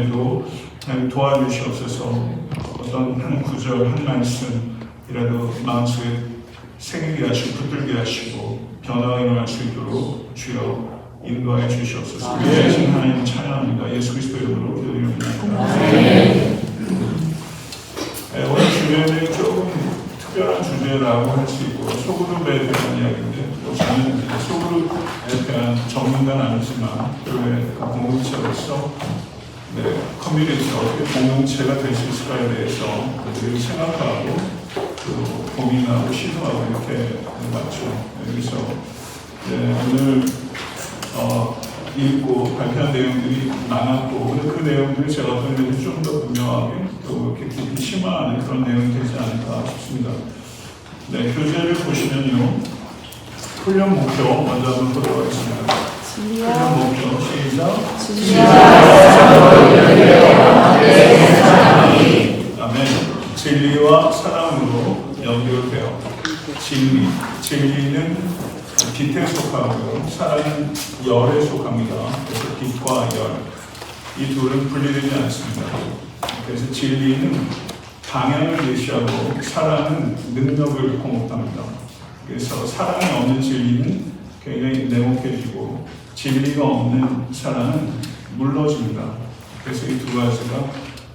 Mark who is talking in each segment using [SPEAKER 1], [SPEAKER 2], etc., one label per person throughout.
[SPEAKER 1] 전에도 하나님 도와주시옵소서. 어떤 한 구절 한 말씀이라도 마음속에 새기게 하시고 붙들게 하시고 변화가 일어날 수 있도록 주여 인도하여 주시옵소서. 위대하신 하나님 찬양합니다. 예수 그리스도 이름으로 기도드립니다. 오늘 주제는 조금 특별한 주제라고 할 수 있고 소그룹에 대한 이야기인데 저는 소그룹에 대한 전문가는 아니지만 교회 공동체로서 커뮤니티 어떻게 공동체가 될 수 있을까에 대해서 늘 생각하고 또 고민하고 시도하고 이렇게 맞죠. 그래서 오늘 읽고 발표한 내용들이 많았고 오늘 그 내용들이 제가 어떤 면에서 좀 더 분명하게 또 이렇게 깊이 심화하는 그런 내용이 되지 않을까 싶습니다. 교재를 보시면요. 훈련 목표 먼저 한번 보도록 하겠습니다. 훈련 목표 시작. 아멘. 진리와 사랑으로 연결되어 진리는 빛에 속하고요. 사랑은 열에 속합니다. 그래서 빛과 열. 이 둘은 분리되지 않습니다. 그래서 진리는 방향을 제시하고 사랑은 능력을 공급합니다. 그래서 사랑이 없는 진리는 굉장히 냉혹해지고 진리가 없는 사랑은 물러집니다. 그래서 이 두 가지가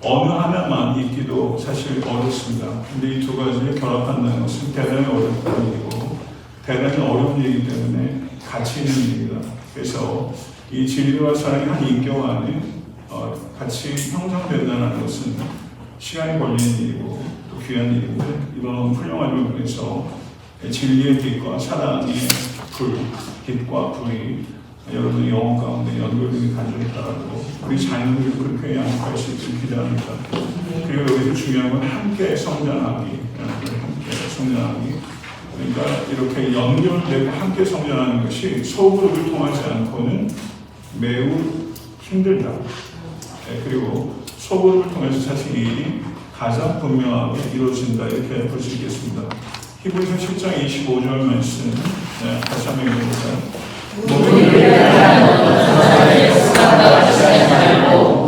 [SPEAKER 1] 어느 하나만 있기도 사실 어렵습니다. 근데 이 두 가지를 결합한다는 것은 대단히 어렵다는 얘기고 대단히 어려운 얘기이기 때문에 가치 있는 얘기입니다. 그래서 이 진리와 사랑이 한 인격 안에 같이 형성된다는 것은 시간이 걸리는 일이고 또 귀한 일인데 이런 훌륭한 부분에서 진리의 빛과 사랑의 불, 빛과 불이 여러분의 영혼 가운데 연결되기 간절했다라고 우리 자녀들도 그렇게 양육할 수 있기를 기대합니다. 그리고 여기서 중요한 건 함께 성장하기, 함께 성장하기. 그러니까 이렇게 연결되고 함께 성장하는 것이 소그룹을 통하지 않고는 매우 힘들다. 그리고 소그룹을 통해서 사실 이 일이 가장 분명하게 이루어진다 이렇게 볼 수 있겠습니다. 히브리서 10장 25절 말씀 다시 한번 읽어볼까요?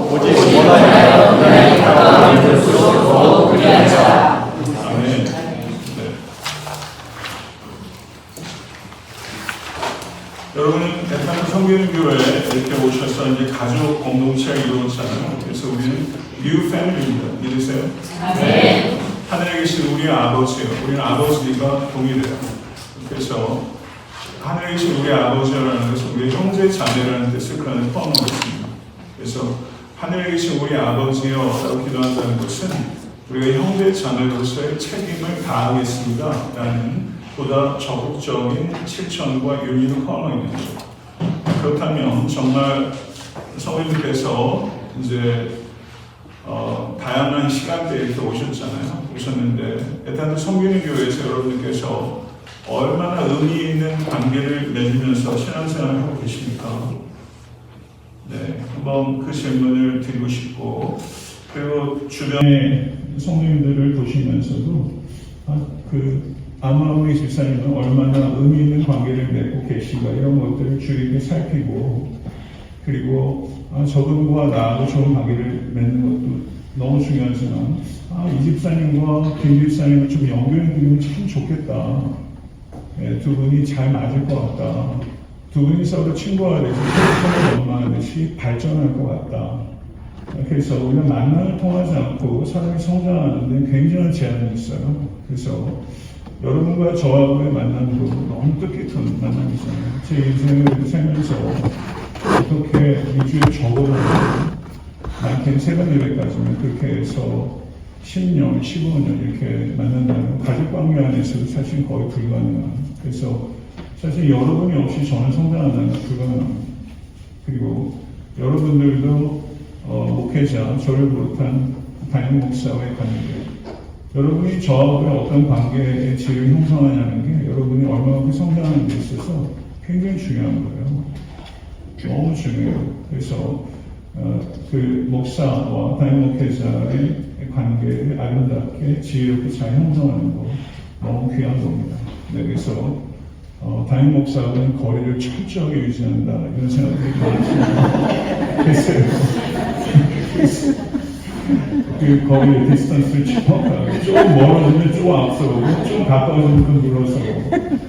[SPEAKER 1] 오직 원하여 들수록 그리하자. 아멘. 여러분은 에탄 성교회에 이렇게 오셔서 이제 가족 공동체가 이루어졌잖아요. 그래서 우리는 뉴 패밀리입니다. 믿으세요? 아멘. 하늘에 계신 우리 아버지요. 우리는 아버지가 동일해요. 그래서 하늘에 계신 우리 아버지라는 것은 우리 형제 자매라는 뜻을 그 안에 포함하고 있습니다. 그래서 하늘에 계신 우리 아버지요 라고 기도한다는 것은 우리가 형제 자매로서의 책임을 다하겠습니다 라는 보다 적극적인 실천과 윤리를 포함하고 있는 거죠. 그렇다면 정말 성도님께서 이제 다양한 시간대에 이렇게 오셨는데 에탄 성교회 교회에서 여러분들께서 얼마나 의미 있는 관계를 맺으면서 신앙생활을 하고 계십니까? 한번 그 질문을 드리고 싶고 그리고 주변의 성도님들을 보시면서도 아무리 집사님은 얼마나 의미 있는 관계를 맺고 계신가 이런 것들을 주의 있게 살피고 그리고 저분과 나하고 좋은 관계를 맺는 것도 너무 중요하지만 이 집사님과 김 집사님을 좀 연결해드리면 참 좋겠다. 두 분이 잘 맞을 것 같다. 두 분이 서로 친구가 돼서 서로 연마하듯이 발전할 것 같다. 그래서 우리가 만남을 통하지 않고 사람이 성장하는데 굉장한 제한이 있어요. 그래서 여러분과 저하고의 만남도 너무 뜻깊은 만남이잖아요. 제 인생을 살면서 어떻게 일주일에 적어도 많게는 3번 예배까지는 그렇게 해서 10년, 15년 이렇게 만난다면 가족관계 안에서도 사실 거의 불가능한. 그래서 사실 여러분이 없이 저는 성장한다는 건 불가능합니다. 그리고 여러분들도 목회자, 저를 비롯한 담임 목사와의 관계 여러분이 저하고의 어떤 관계의 질을 형성하냐는 게 여러분이 얼마만큼 성장하는 데 있어서 굉장히 중요한 거예요. 너무 중요해요. 그래서 그 목사와 담임 목회자의 관계를 아름답게 지혜롭게 잘 형성하는 거 너무 귀한 겁니다. 그래서 담임 목사는 거리를 철저하게 유지한다 이런 생각들이 많습니다. 글쎄요. 그 거기에 디스턴스를 좁혀가고 조금 멀어지면 조금 앞서고 좀 가까워지면 좀 물러서고.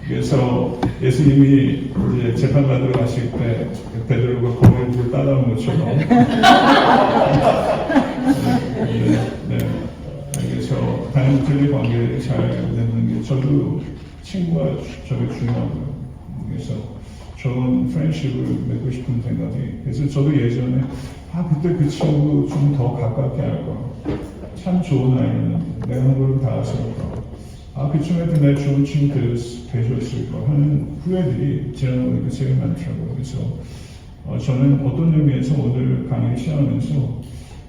[SPEAKER 1] 그래서 예수님이 이제 재판받으러 가실 때 베드로가 거리를 따라온 것처럼 네. 그래서 다인목사의 관계를 잘 맺는 게 저도 친구가 저게 중요하고요. 그래서 좋은 프렌십을 맺고 싶은 생각이. 그래서 저도 예전에 그때 그 친구 좀 더 가깝게 할 거. 참 좋은 아이는 내가 한 걸로 다 했을 거. 그쯤에도 내 좋은 친구 되줬을 거 하는 후회들이 지나보니까 되게 많더라고요. 그래서 저는 어떤 의미에서 오늘 강의를 시작하면서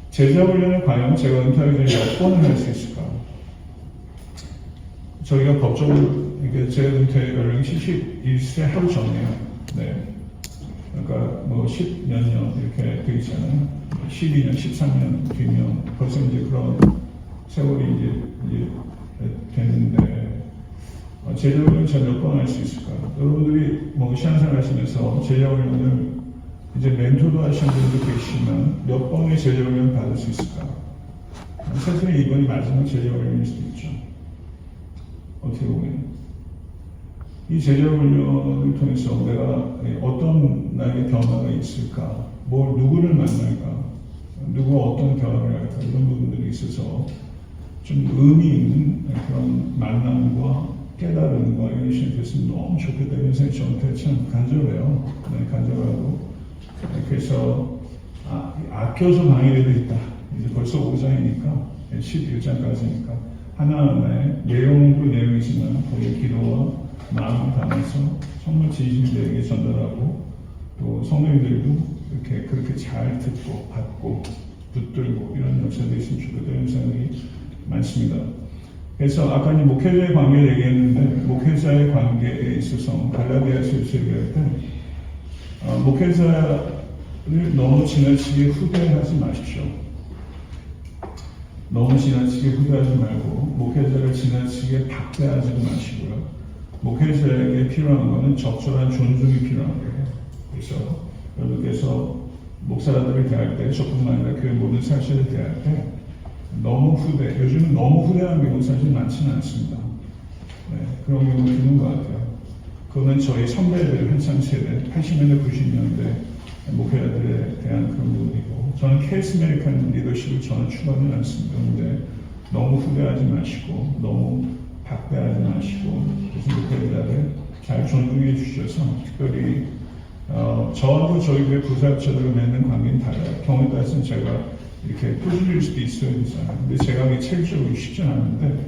[SPEAKER 1] 제자 훈련을 과연 제가 은퇴하기 전에 몇 번을 할 수 있을까? 저희가 법적으로 이게 제 은퇴 연령이 71세 하루 전이에요. 네. 그러니까 뭐 10몇 년 이렇게 돼 있잖아요. 12년, 13년 뒤면 벌써 이제 그런 세월이 이제 됐는데 제자훈련 제가 몇 번 할 수 있을까요? 여러분들이 뭐 시한생 하시면서 제자훈련을 이제 멘토도 하시는 분도 계시면 몇 번의 제자훈련을 받을 수 있을까요? 사실은 이번이 마지막 제자훈련일 수도 있죠. 어떻게 보면 이 제자훈련을 통해서 내가 어떤 나에게 변화가 있을까, 누구를 만날까, 누구와 어떤 변화를 할까, 이런 부분들이 있어서 좀 의미 있는 그런 만남과 깨달음과 이런 식이 됐으면 너무 좋겠다. 이런 생각이 저한테 참 간절해요. 네, 간절하고. 그래서 아껴서 방해되어 있다. 이제 벌써 5장이니까 11장까지니까 하나하나의 내용이지만 거기에 기도와 마음을 담아서 정말 진심되게 전달하고 또 성도님들도 이렇게 그렇게 잘 듣고 받고 붙들고 이런 역사가 있으면 좋겠다 이런 생각이 많습니다. 그래서 아까 목회자의 관계를 얘기했는데 목회자의 관계에 있어서 갈라디아서에서 얘기할 때 목회자를 너무 지나치게 후대하지 마십시오. 너무 지나치게 후대하지 말고 목회자를 지나치게 박대하지도 마시고요. 목회자에게 필요한 것은 적절한 존중이 필요한 거예요. 그래서 여러분께서 목사들을 대할 때 저뿐만 아니라 교회 모든 사실을 대할 때 너무 요즘은 너무 후대하는 경우는 사실 많지는 않습니다. 네, 그런 경우 드는 것 같아요. 그거는 저희 선배들 한참 세대, 80년대, 90년대 목회자들에 대한 그런 부분이고, 저는 케이스메이커한 리더십을 저는 추구하지 않습니다. 그런데 너무 후대하지 마시고, 너무 박대하지 마시고, 그래서 목회자를 잘 존중해 주셔서, 특별히 저하고 저희 교회 부사역자들과 맺는 관계는 달라요. 경우에 따라서는 제가 이렇게 꾸준일 수도 있어요. 근데 제가 이게 체력적으로 쉽지 않은데,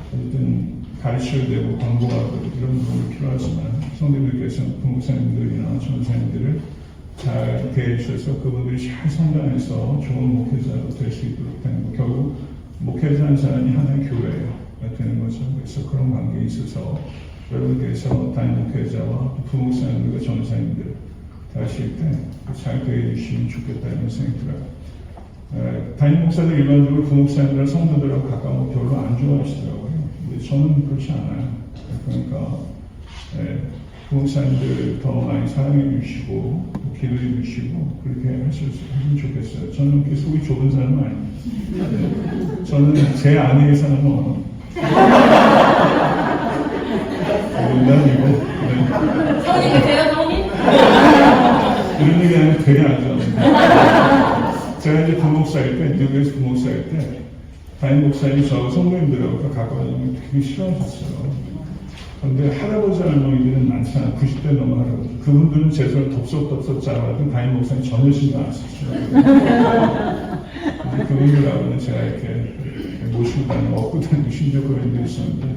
[SPEAKER 1] 어쨌든 가르쳐야 되고 광고하고 이런 부분이 필요하지만 성도님들께서 부목사님들이나 전사님들을 잘 대해주셔서 그분들이 잘 성장해서 좋은 목회자가 될 수 있도록 되는 거. 결국 목회자는 사람이 하나의 교회가 되는 거죠. 그래서 그런 관계에 있어서 여러분께서 담임 목회자와 부목사님들과 전사님들 하실 때 잘 대해주시면 좋겠다 이런 생각이 들어요. 담임 목사들 일반적으로 부목사님들 성도들하고 가까운 거 별로 안 좋아하시더라고요. 근데 저는 그렇지 않아요. 그러니까 부목사님들 더 많이 사랑해 주시고 기도해 주시고 그렇게 하시면 좋겠어요. 저는 그렇게 속이 좁은 사람은 아니에요. 저는 제 아내의 사람은 농담이고
[SPEAKER 2] 성이 계세요, 성이?
[SPEAKER 1] 이런 얘기 하면 되게 안 좋아합니다. 제가 이제 부목사일 때, 뉴욕에서 부목사일 때 담임 목사님이 저 성도님들하고 가까워지는 걸 되게 싫어하셨어요. 그런데 할아버지 할머니들은 많잖아요. 90대 넘은 할아버지. 그분들은 제 손을 덥석덥석 잡아도 담임 목사님 전혀 신경 안 쓰시더라고요. 그분들하고는 제가 이렇게 모시고 다니고 업고 다니고 심지어 그런 일이 있었는데,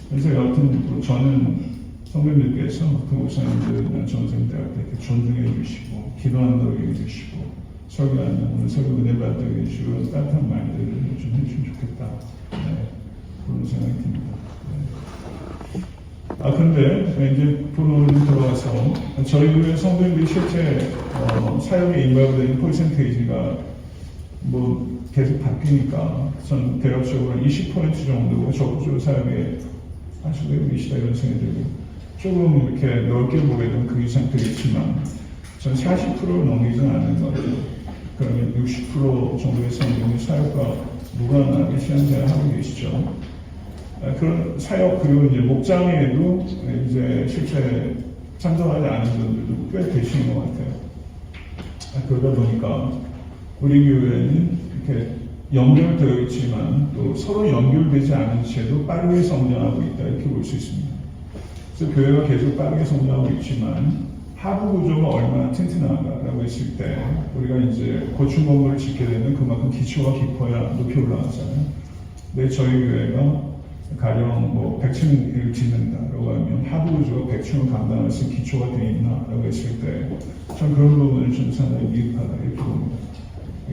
[SPEAKER 1] 그래서 여하튼 저는 성도님들께서 그 목사님들이나 전생들한테 이렇게 존중해 주시고 기도한다고 얘기해 주시고 설교하는 오늘 설교 은혜 받다고 얘기해 주시고 그런 따뜻한 말들을 좀 해주면 좋겠다. 네, 그런 생각이 듭니다. 네. 근데 이제 본론으로 들어가서 저희 교회 성도님들이 실제 사역에 인바되는 퍼센테이지가 뭐 계속 바뀌니까 전 대략적으로 20% 정도가 적극적으로 사역에 하시고 계시다 이런 생각이 들고 조금 이렇게 넓게 보게 되면 그 이상 되겠지만 전 40%를 넘기지는 않는 것 같아요. 그러면 60% 정도의 성경이 사역과 무관하게 신앙생활 하고 계시죠. 그런 사역 그리고 이제 목장에도 이제 실제 참석하지 않은 분들도 꽤 계시는 것 같아요. 그러다 보니까 우리 교회는 이렇게 연결되어 있지만 또 서로 연결되지 않은 채도 빠르게 성장하고 있다 이렇게 볼 수 있습니다. 그래서 교회가 계속 빠르게 성장하고 있지만 하부 구조가 얼마나 튼튼한가라고 했을 때 우리가 이제 고층 건물을 짓게 되면 그만큼 기초가 깊어야 높이 올라가잖아요. 근데 저희 교회가 가령 뭐 100층을 짓는다라고 하면 하부 구조가 100층을 감당할 수 있는 기초가 되어 있나라고 했을 때 전 그런 부분을 좀 상당히 미흡하다 이렇게 봅니다.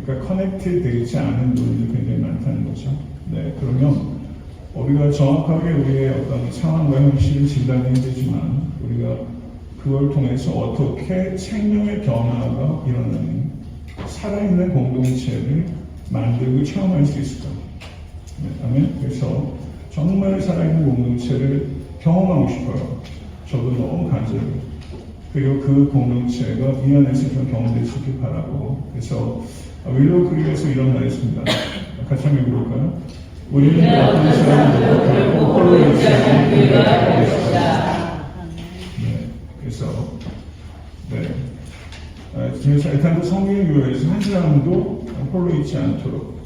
[SPEAKER 1] 그러니까 커넥트 되어 있지 않은 부분이 굉장히 많다는 거죠. 네, 그러면 우리가 정확하게 우리의 어떤 상황과 현실을 진단해야 되지만 우리가 그걸 통해서 어떻게 생명의 변화가 일어나는 살아있는 공동체를 만들고 체험할 수 있을까? 네, 아멘. 그래서 정말 살아있는 공동체를 경험하고 싶어요. 저도 너무 간절해요. 그리고 그 공동체가 이 안에서 좀 경험될 수 있길 바라고. 그래서 윌로우 크릭에서 이런 말을 했습니다. 같이 한번 읽어볼까요? 우리는 어떤 사람도 결국 홀로 있지 않은 교회가 될 것이다. 네, 그래서 일단 성경교회에서 한 사람도 홀로 있지 않도록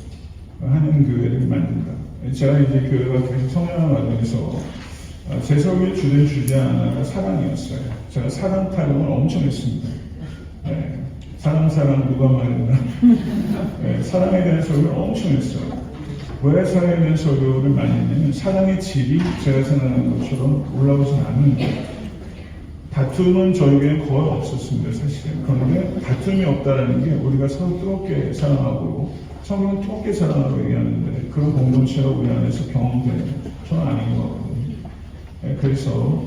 [SPEAKER 1] 하는 교회를 만든다. 제가 이제 교회가 계속 성장하는 과정에서 제 설교의 주된 주제 하나가 사랑이었어요. 제가 사랑 타령을 엄청 했습니다. 네, 사랑 누가 말했나? 네, 사랑에 대한 설교를 엄청 했어요. 왜 사랑에 대한 설교를 많이 했냐면 사랑의 질이 제가 생각하는 것처럼 올라오지 않는 거예요. 다툼은 저에게는 거의 없었습니다, 사실은. 그런데 다툼이 없다는 게 우리가 서로 뜨겁게 사랑하고 성경은 뜨겁게 사랑하고 얘기하는데 그런 공동체가 우리 안에서 경험되는 저는 아닌 것 같거든요. 그래서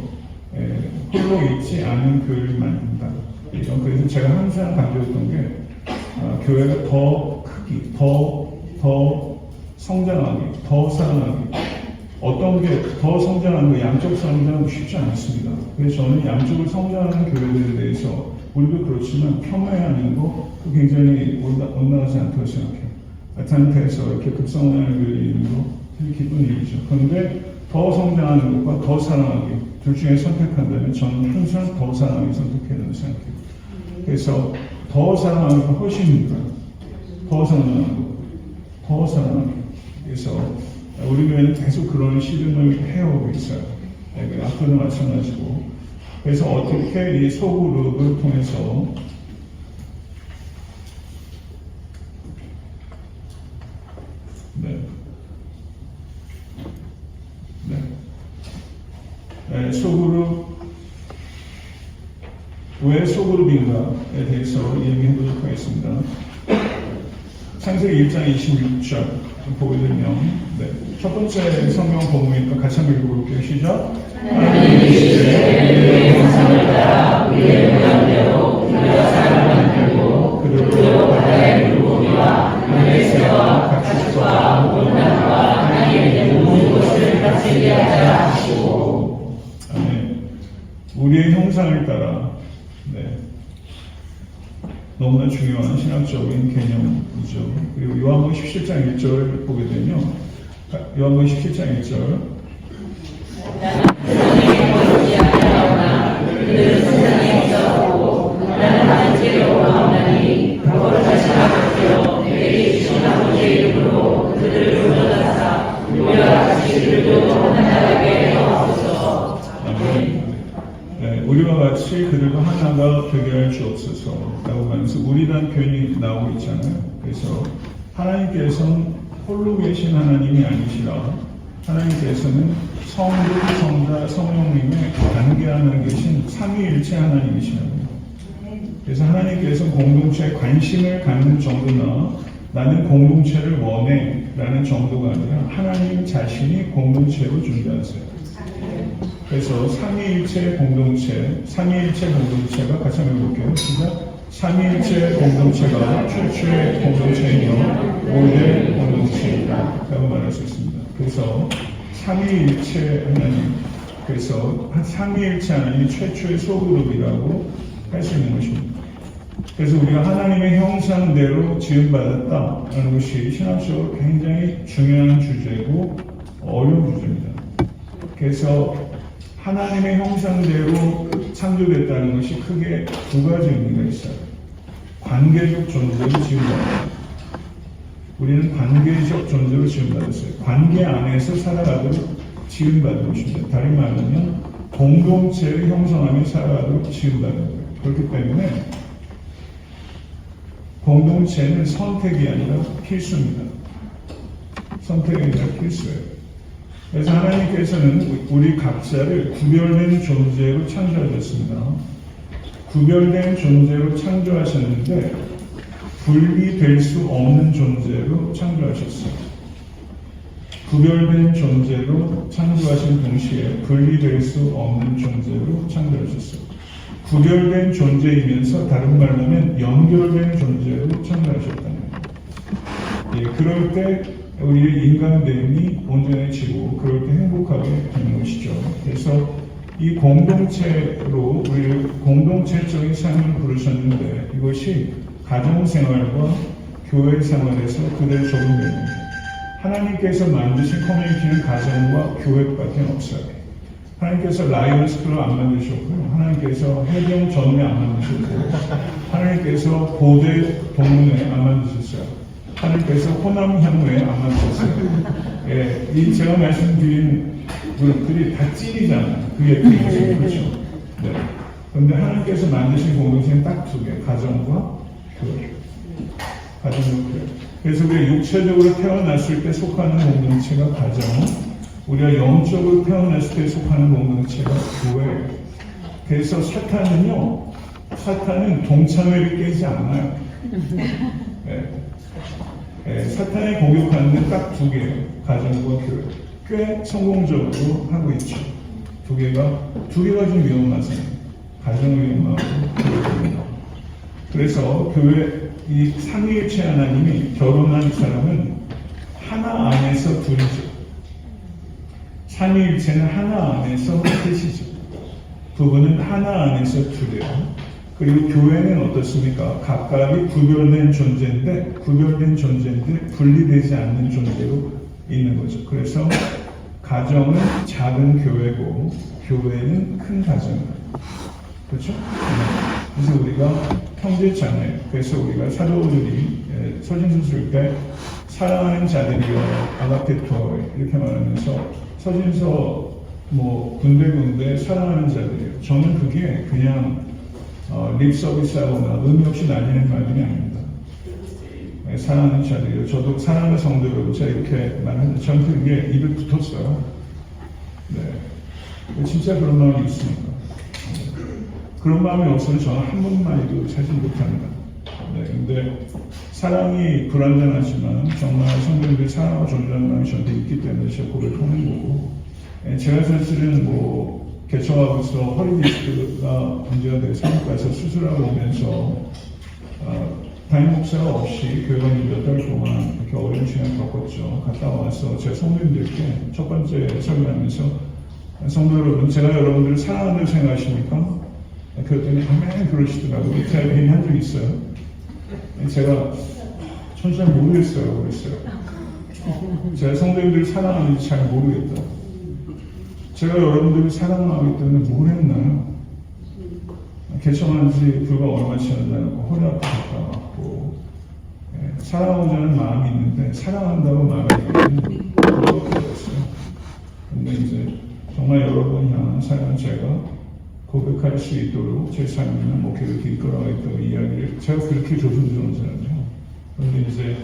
[SPEAKER 1] 홀로 있지 않은 교회를 만든다. 그래서 제가 항상 강조했던 게 교회가 더 크기, 더 성장하기, 더 사랑하기. 어떤 게 더 성장하는 거, 양적 성장은 쉽지 않습니다. 그래서 저는 양적으로 성장하는 교회들에 대해서 우리도 그렇지만 폄하하는 거 굉장히 온당하지 않다고 생각해요. 아틀란타에서 이렇게 급성장하는 교회에 있는 거 되게 기쁜 일이죠. 그런데 더 성장하는 것과 더 사랑하기 둘 중에 선택한다면 저는 항상 더 사랑하기 선택해야 된다고 생각해요. 그래서 더 사랑하기가 훨씬 힘들어요. 더 사랑하기. 그래서 우리 교회는 계속 그런 시름을 해오고 있어요. 앞으로도 마찬가지고. 그래서 어떻게 이 소그룹을 통해서 소그룹, 왜 소그룹인가에 대해서 얘기해 보도록 하겠습니다. 창세기 1장 26절 보게 되면 첫 번째 성경 본문이니까 같이 한번 읽어볼게요. 시작. 하나님이 이르시되 우리의 형상을 따라 우리의 모양대로 우리가 사람을 만들고 그들로 바다의 물고기와 하늘의 새와 가축과 모든 나무와 땅에 있는 모든 것을 다스리게 하자 하시고. 아멘. 우리의 형상을 따라 너무나 중요한 신학적인 개념이죠. 그리고 요한복음 17장 1절을 보게 되면 요한복음 17장 1절 그들은 세상에 없었고 나는 단체로 원하오나니 그걸 다시 아버지여 내게 주신 아버지의 이름으로 그들을 불러다사 우리와 같이 그들도 하나되게 하옵소서. 아멘. 우리와 같이 그들도 하나가 되게 할 주옵소서라고 하면서 우리란 표현이 나오고 있잖아요. 그래서 하나님께서는 홀로 계신 하나님이 아니시라 하나님께서는 성부, 성자, 성령님의 관계 안에 계신 삼위일체 하나님이시라고요. 그래서 하나님께서 공동체에 관심을 갖는 정도나 나는 공동체를 원해 라는 정도가 아니라 하나님 자신이 공동체로 준비하세요. 그래서 삼위일체 공동체가 같이 한번 해볼게요. 시작. 삼위일체 공동체가 최초의 공동체이며 모델 공동체이다 라고 말할 수 있습니다. 그래서 삼위일체 하나님, 그래서 삼위일체 하나님이 최초의 소그룹이라고 할 수 있는 것입니다. 그래서 우리가 하나님의 형상대로 지음받았다는 것이 신학적으로 굉장히 중요한 주제고 어려운 주제입니다. 그래서 하나님의 형상대로 창조됐다는 것이 크게 두 가지 의미가 있어요. 관계적 존재로 지음받았다. 우리는 관계적 존재로 지음받았어요. 관계 안에서 살아가도록 지음받은 것입니다. 다른 말하면 공동체를 형성하며 살아가도록 지음받은 거예요. 그렇기 때문에 공동체는 선택이 아니라 필수입니다. 선택이 아니라 필수예요. 그래서 하나님께서는 우리 각자를 구별된 존재로 창조하셨습니다. 구별된 존재로 창조하셨는데 분리될 수 없는 존재로 창조하셨어요. 구별된 존재로 창조하신 동시에 분리될 수 없는 존재로 창조하셨어요. 구별된 존재이면서 다른 말로 하면 연결된 존재로 창조하셨다는 거예요. 예, 그럴 때 우리의 인간됨이 온전해지고 그럴 때 행복하게 되는 것이죠. 그래서 이 공동체로 우리를 공동체적인 삶을 부르셨는데 이것이 가정생활과 교회 생활에서 그대로 적용됩니다. 하나님께서 만드신 커뮤니티는 가정과 교회밖에 없어요. 하나님께서 라이언스 클럽 안 만드셨고요. 하나님께서 해경 전에 안 만드셨고 하나님께서 고대 동문회 안 만드셨어요. 하나님께서 호남향후에 안 만드셨어요. 예, 이 제가 말씀드린 그룹들이 다 찐이잖아요. 그게 그렇죠. 네. 그런데 하나님께서 만드신 공동체는 딱 두 개, 가정과 교회. 가정과 교회. 그래서 우리가 육체적으로 태어났을 때 속하는 공동체가 가정, 우리가 영적으로 태어났을 때 속하는 공동체가 교회예요. 그래서 사탄은 동창회를 깨지 않아요. 네. 네, 사탄이 공격하는 딱 두 개예요. 가정과 교회. 꽤 성공적으로 하고 있죠. 두 개가 좀 위험하세요. 가정이 위험하고 교회가 위험하고. 그래서 교회 이 삼위일체 하나님이 결혼한 사람은 하나 안에서 둘이죠. 삼위일체는 하나 안에서 셋이죠. 부부는 하나 안에서 둘이에요. 그리고 교회는 어떻습니까? 각각이 구별된 존재인데 분리되지 않는 존재로 있는 거죠. 그래서 가정은 작은 교회고 교회는 큰 가정이에요. 그렇죠? 그래서 우리가 형제자매, 그래서 우리가 사도들이 서신서 쓸 때 사랑하는 자들이여 아가페토 이렇게 말하면서 서신서 군데군데 사랑하는 자들이요. 저는 그게 그냥 립 서비스하거나 의미 없이 날리는 말이 아닙니다. 사랑하는 자들이요. 저도 사랑하는 성도 여러분, 제가 이렇게 말하는데 저는 그게 입에 붙었어요. 네, 진짜 그런 마음이 있습니까? 그런 마음이 없으면 저는 한 번만해도 살지 못합니다. 네, 근데 사랑이 불완전하지만 정말 성도님들이 사랑하고 존재하는 마음이 저한테 있기 때문에 제가 고백하는 거고, 제가 사실은 개척하고 있어 허리 디스크가 문제가 돼서 한국가에서 수술하고 오면서 담임 목사가 없이 교회가 몇 달 동안 이렇게 어려운 시간을 겪었죠. 갔다 와서 제 성도님들께 첫 번째 설교하면서 성도 여러분, 제가 여러분들을 사랑한다고 생각하십니까? 그랬더니 아멘 그러시더라고요. 제가 괜히 한 적이 있어요. 제가 잘 모르겠어요. 그랬어요. 제가 성도님들을 사랑하는지 잘 모르겠다. 제가 여러분들을 사랑하기 때문에 뭘 했나요? 개척한 지 불과 얼마 지나지 않고 허리 아프고 갔다 왔고, 사랑하고자 하는 마음이 있는데 사랑한다고 말하기에는 그렇게 됐어요. 근데 이제 정말 여러분 향한 사랑은 제가 고백할 수 있도록 제 삶이나 목회를 이끌어가겠다고 이야기를 제가 그렇게 조심스러운 사람이에요. 그런데 이제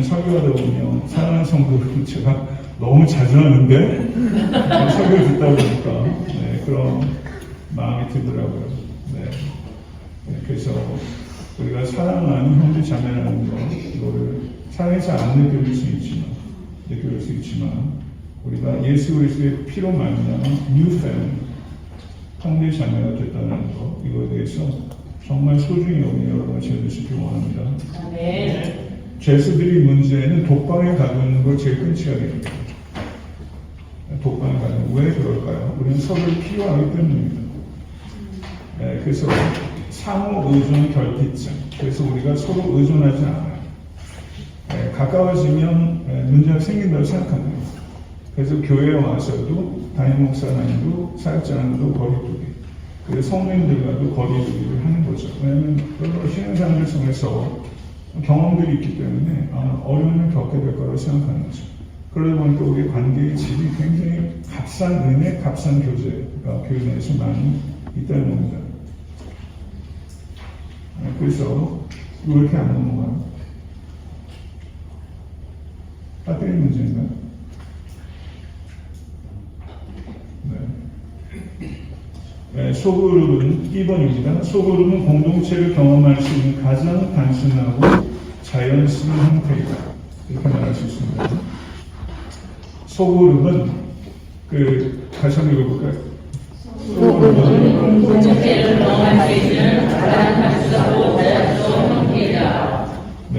[SPEAKER 1] 설교하다 보면 사랑하는 성도를 제가 너무 자주 하는데 설교를 듣다 보니까 그런 마음이 들더라고요. 그래서 우리가 사랑하는 형제 자매라는 거 이거를 사랑해서 안 느낄 수 있지만 우리가 예수 그리스도의 피로 말미암아 뉴 패밀리 형제 자매가 됐다는 거 이거에 대해서 정말 소중히 여기는 여러분과 제가 되시길 원합니다.
[SPEAKER 2] 네.
[SPEAKER 1] 죄수들이 문제는 독방에 가두는 걸 제일 끊치게 됩니다. 독방에 가두는 왜 그럴까요? 우리는 서로를 필요하기 때문입니다. 그래서 상호 의존 결핍증. 그래서 우리가 서로 의존하지 않아요. 가까워지면 문제가 생긴다고 생각합니다. 그래서 교회에 와서도 담임 목사님도 사역자님도 거리두기, 그래서 성도님들과도 거리두기를 하는 거죠. 왜냐하면 여러 신앙생활 속에서 경험들이 있기 때문에 어려움을 겪게 될 거라고 생각하는 거죠. 그러다 보니까 우리 관계의 질이 굉장히 값싼 은혜, 값싼 교제가 교회 내에서 많이 있다는 겁니다. 그래서 왜 이렇게 안 넘어가요? 배터리 문제인가요? 네. 소그룹은 2번입니다. 소그룹은 공동체를 경험할 수 있는 가장 단순하고 자연스러운 형태이다. 이렇게 말할 수 있습니다. 소그룹은 다시 한번 읽어볼까요? 소그룹은
[SPEAKER 2] 공동체를 경험할 수 있는 가장 단순하고 자연스러운 형태이다.
[SPEAKER 1] 네.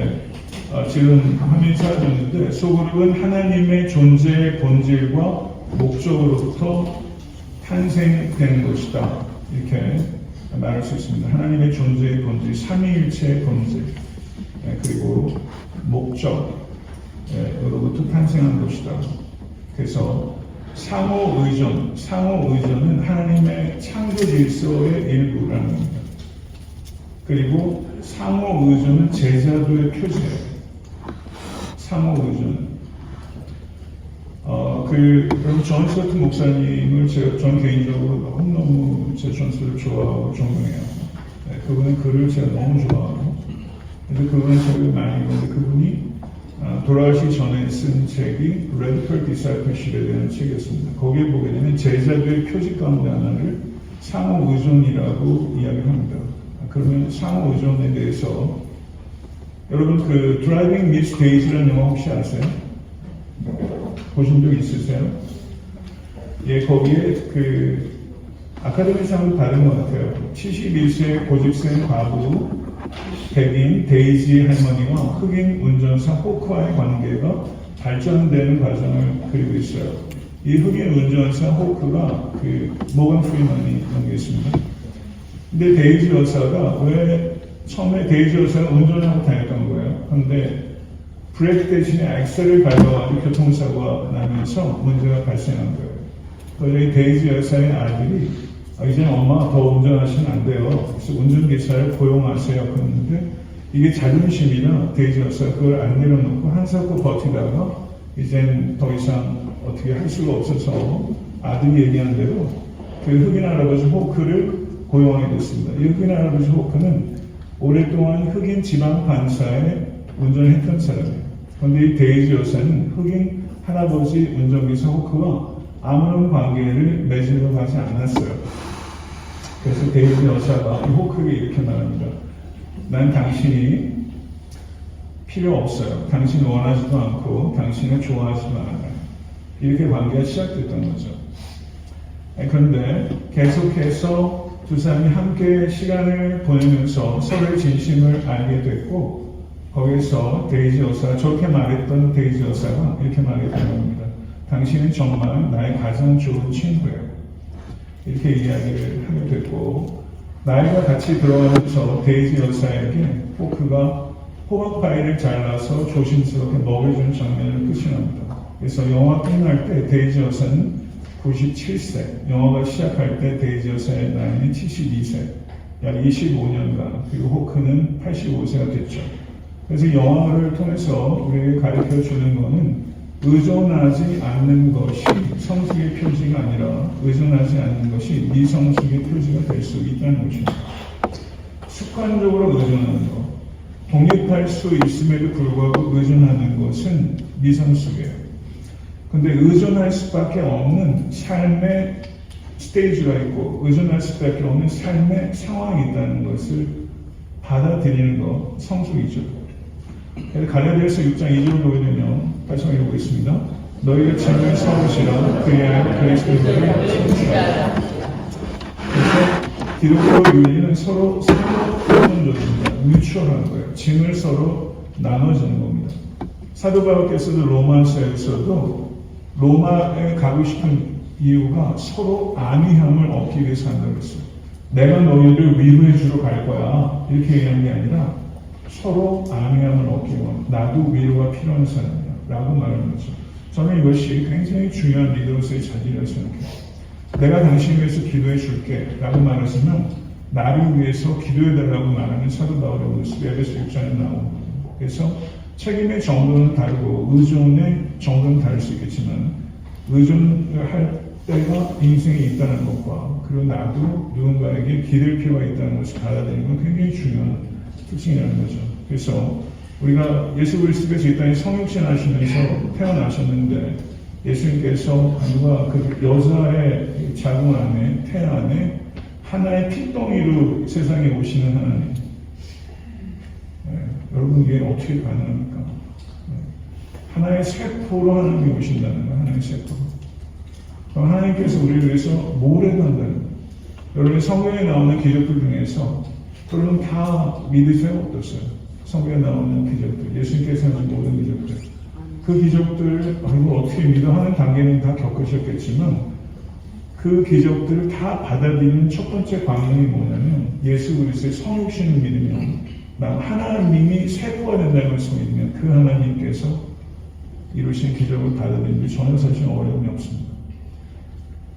[SPEAKER 1] 지금 화면이 사라졌는데 소그룹은 하나님의 존재의 본질과 목적으로부터 탄생된 것이다. 이렇게 말할 수 있습니다. 하나님의 존재의 본질, 삼위일체의 본질, 그리고 목적으로부터 탄생한 것이다. 그래서 상호의존은 하나님의 창조 질서의 일부라는 겁니다. 그리고 상호의존은 제자도의 표시예요. 상호의존. 그럼 존스 같은 목사님을 저는 개인적으로 너무너무 제 존스를 좋아하고 존경해요. 그분의 글을 제가 너무 좋아하고, 그래서 그분의 책을 많이 읽는데 그분이 돌아가시기 전에 쓴 책이 Radical Discipleship에 대한 책이었습니다. 거기에 보게 되면 제자도의 표지 가운데 하나를 상호의존이라고 이야기를 합니다. 그러면 상호의존에 대해서 여러분 Driving Miss Daisy라는 영화 혹시 아세요? 보신 적 있으세요? 예, 거기에 아카데미상을 받은 것 같아요. 71세 고집센 과부 백인 데이지 할머니와 흑인 운전사 호크와의 관계가 발전되는 과정을 그리고 있어요. 이 흑인 운전사 호크가 모건 프리먼이 연기했습니다. 근데 데이지 여사가 왜 처음에 데이지 여사가 운전하고 다녔던 거예요. 그런데 브레이크 대신에 엑셀을 밟아가지고 교통사고가 나면서 문제가 발생한 거예요. 그래서 이 데이지 여사의 아들이 이제 엄마 더 운전하시면 안 돼요. 그래서 운전기사를 고용하세요. 그랬는데 이게 자존심이라 데이지 여사가 그걸 안 내려놓고 한사코 버티다가 이젠 더 이상 어떻게 할 수가 없어서 아들이 얘기한 대로 흑인 할아버지 호크를 고용하게 됐습니다. 이 흑인 할아버지 호크는 오랫동안 흑인 지방 판사에 운전을 했던 사람이에요. 그런데 이 데이지 여사는 흑인 할아버지 운전기사 호크와 아무런 관계를 맺으려 하지 않았어요. 그래서 데이지 여사가 이 호크에게 이렇게 말합니다. 난 당신이 필요 없어요. 당신을 원하지도 않고 당신을 좋아하지도 않아요. 이렇게 관계가 시작됐던 거죠. 그런데 계속해서 두 사람이 함께 시간을 보내면서 서로의 진심을 알게 됐고, 거기서 데이지 여사가 좋게 말했던 데이지 여사가 이렇게 말했던 겁니다. 당신은 정말 나의 가장 좋은 친구예요. 이렇게 이야기를 하게 됐고, 나이가 같이 들어가면서 데이지 여사에게 호크가 호박파이를 잘라서 조심스럽게 먹여주는 장면을 끝이 납니다. 그래서 영화 끝날 때 데이지 여사는 97세, 영화가 시작할 때 데이지 여사의 나이는 72세, 약 25년간, 그리고 호크는 85세가 됐죠. 그래서 영화를 통해서 우리에게 가르쳐 주는 것은 의존하지 않는 것이 성숙의 표지가 아니라 의존하지 않는 것이 미성숙의 표지가 될 수 있다는 것입니다. 습관적으로 의존하는 것, 독립할 수 있음에도 불구하고 의존하는 것은 미성숙이에요. 근데 의존할 수밖에 없는 삶의 스테이지가 있고 의존할 수밖에 없는 삶의 상황이 있다는 것을 받아들이는 것, 성숙이죠. 갈라디아서 6장 2절 보게 되면 다시 한번 읽어보겠습니다. 너희가 짐을 서으시라 그리하여 그리스도를 채우시라. 그래서 기독교 윤리는 서로 상호작용입니다. 뮤추얼한 거예요. 짐을 서로 나눠주는 겁니다. 사도 바울께서도 로마서에서도 로마에 가고 싶은 이유가 서로 안위함을 얻기 위해서 한다고 했어요. 내가 너희를 위로해 주러 갈 거야. 이렇게 얘기하는 게 아니라 서로 안위함을 얻기 원. 나도 위로가 필요한 사람이야. 라고 말하는 거죠. 저는 이것이 굉장히 중요한 리더로서의 자질이라고 생각해요. 내가 당신 위해서 기도해 줄게. 라고 말하지만 나를 위해서 기도해 달라고 말하는 사도 바울의 모습이 에베소 6장에 나옵니다. 그래서 책임의 정도는 다르고 의존의 정도는 다를 수 있겠지만 의존을 할 때가 인생에 있다는 것과 그리고 나도 누군가에게 기댈 필요가 있다는 것을 받아들이는 건 굉장히 중요한 특징이라는 거죠. 그래서 우리가 예수 그리스도께서 이 땅에 성육신하시면서 태어나셨는데 예수님께서 누가 그 여자의 자궁 안에 태 안에 하나의 핏덩이로 세상에 오시는 하나님. 여러분 이게 어떻게 가능합니까? 하나의 세포로 하나님이 오신다는 거예요. 하나의 세포로. 하나님께서 우리를 위해서 뭘 해간다는 거예요. 여러분 성경에 나오는 기적들 중에서 여러분 다 믿으세요? 어떠세요? 성경에 나오는 기적들, 예수님께서 하신 모든 기적들. 그 기적들, 이걸 어떻게 믿어 하는 단계는 다 겪으셨겠지만 그 기적들을 다 받아들이는 첫 번째 관문이 뭐냐면 예수 그리스도의 성육신을 믿으면 하나님이 세포가 된다는 것을 믿으면 그 하나님께서 이루신 기적을 받아들이는 게 전혀 사실 어려움이 없습니다.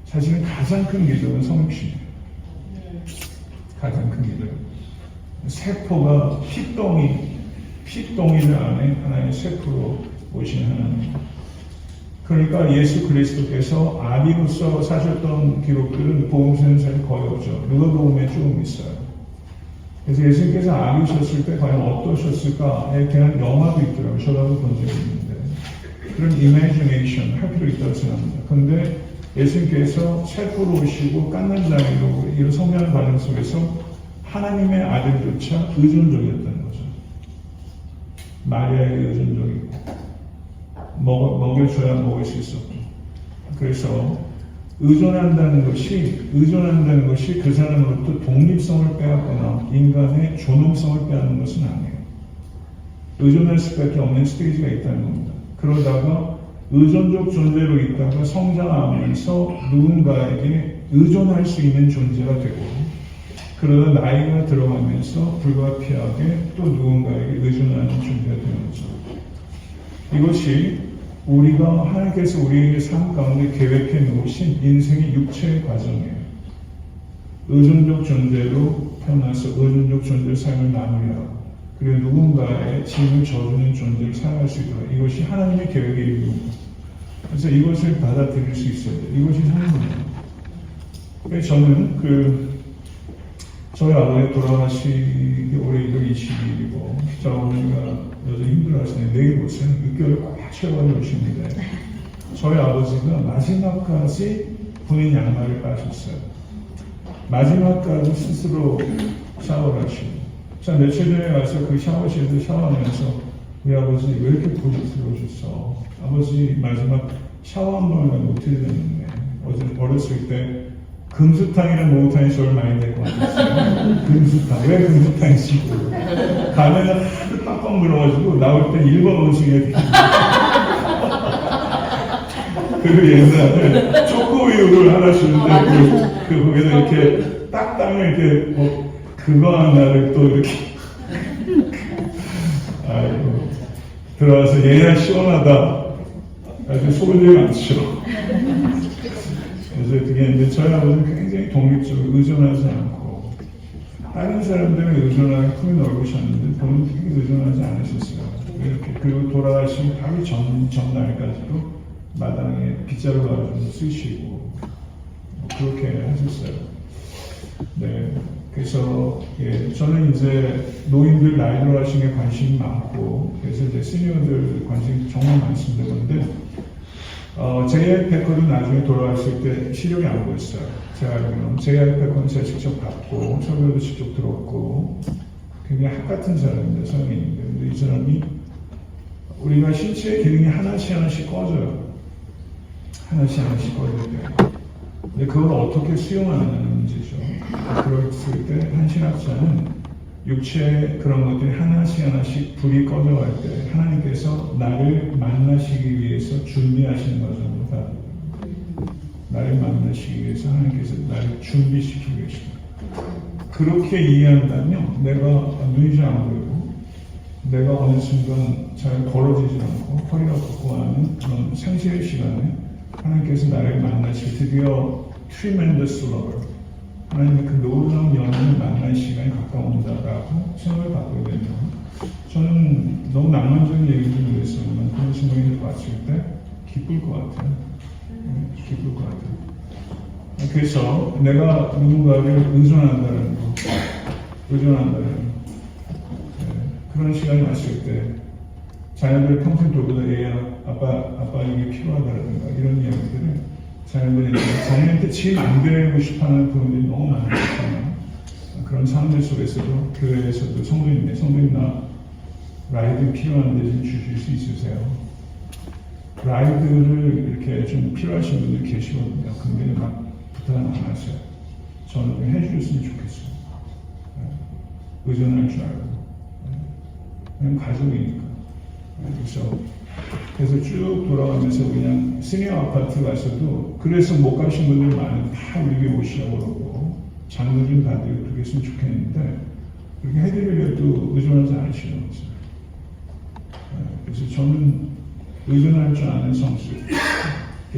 [SPEAKER 1] 사실은 가장 큰 기적은 성육신이에요. 가장 큰 기적. 세포가 핏덩이들 안에 하나의 세포로 오신 하나님. 그러니까 예수 그리스도께서 아비로서 사셨던 기록들은 복음서에는 사실 거의 없죠. 누가복음에 조금 있어요. 그래서 예수님께서 아기셨을 때 과연 어떠셨을까에 대한 영화도 있더라고요. 저도 본 적이 있는데 그런 이미지네이션 할 필요 있다고 생각합니다. 그런데 예수님께서 세포로 오시고 깐난장이로 이런 성장하는 과정 속에서 하나님의 아들조차 의존적이었다는 거죠. 마리아에게 의존적이고 먹여줘야 먹을 수 있었고 그래서 의존한다는 것이 그 사람으로부터 독립성을 빼앗거나 인간의 존엄성을 빼앗는 것은 아니에요. 의존할 수밖에 없는 스테이지가 있다는 겁니다. 그러다가 의존적 존재로 있다가 성장하면서 누군가에게 의존할 수 있는 존재가 되고 그러다 나이가 들어가면서 불가피하게 또 누군가에게 의존하는 존재가 되는 거죠. 이것이 우리가 하나님께서 우리에게 삶 가운데 계획해 놓으신 인생의 육체의 과정이에요. 의존적 존재로 태어나서 의존적 존재의 삶을 마무리하고 그리고 누군가의 짐을 져주는 존재를 살아갈 수 있도록 이것이 하나님의 계획의 일부입니다. 그래서 이것을 받아들일 수 있어야 돼요. 이것이 삶입니다. 그래서 저는 저희 아버지 돌아가시기 올해 1월 20일이고 저희 어머니가 여전히 힘들어하시네. 내일 오세요. 6개월 꽉 채워가지고 오십니다. 저희 아버지가 마지막까지 본인 양말을 빠셨어요. 마지막까지 스스로 샤워를 하시고 자 며칠 전에 가서 그 샤워실에서 샤워하면서 우리 아버지 왜 이렇게 고집스러우셨어? 아버지 마지막 샤워 한 번을 못해야 되는데 어렸을 때 금수탕이랑 목욕탕이 저를 많이 데리고 왔었어요. 금수탕. 왜 금수탕이시고? 가면은 하도 빡빡 물어가지고 나올 때 1번 원숭이에 그리고 옛날에 초코우유를 하나 주는데 거기다 이렇게 딱땅을 이렇게 그거 하나를 또 이렇게 아이고 들어와서 얘야 시원하다. 아주 소문이 많죠. 그래서 그게 이제 저희 아버지는 굉장히 독립적으로 의존하지 않고 다른 사람들은 의존하는 품이 넓으셨는데 본인은 되게 의존하지 않으셨어요. 이렇게 그리고 돌아가신 바로 전날까지도 마당에 빗자루 가지고 쓰시고 그렇게 하셨어요. 네, 그래서 저는 이제 노인들 나이 들어가신 게 관심이 많고 그래서 이제 시니어들 관심이 정말 많습니다. 그런데 JI 패커도 나중에 돌아갔을 때 시력이 안 보였어요. 제가 알기로는 JI 패커는 제가 직접 봤고 설교도 직접 들었고 굉장히 학 같은 사람입니다. 성인인데 근데 이 사람이 우리가 신체의 기능이 하나씩 꺼져요. 하나씩 꺼질 때. 근데 그걸 어떻게 수용하느냐는 문제죠. 그랬을 때 한 신학자는 육체의 그런 것들이 하나씩 불이 꺼져갈 때 하나님께서 나를 만나시기 위해서 준비하시는 과정으로 다 나를 만나시기 위해서 하나님께서 나를 준비시키고 계십니다. 그렇게 이해한다면 내가 눈이 잘 안 보이고 내가 어느 순간 잘 걸어지지 않고 허리가 걷고 하는 그런 생실의 시간에 하나님께서 나를 만나실 드디어 tremendous lover 하나님의 그 놀라운 연인을 만날 시간이 가까운다라고 생각을 갖고 되면 저는 너무 낭만적인 얘기인지 모르겠지만 그런 생각을 봤을 때 기쁠 것 같아요. 기쁠 것 같아요. 그래서 내가 누군가를 의존한다는 거, 의존한다는 거, 그런 시간이 왔을 때 자녀들 평생 돌보다 얘야 아빠 이게 필요하다라든가 이런 이야기들을 자녀한테 지금 안 되고 싶어하는 부분들이 너무 많잖아요. 그런 사람들 속에서도 교회에서도 성도님 나 라이드 필요한데 좀 주실 수 있으세요? 라이드를 이렇게 좀 필요하신 분들 계시거든요. 근데 막 부탁 안 하세요. 저는 좀 해주셨으면 좋겠어요. 의존할 줄 알고. 그냥 가족이니까. 그래서 쭉 돌아가면서 그냥 시니어 아파트 가서도 그래서 못 가신 분들 많은데 다 우리 교회 오시라고 그러고 장로 좀 받으려 그렇게 했으면 좋겠는데 그렇게 해드리려도 의존하지 않으시는 거죠. 그래서 저는 의존할 줄 아는 성수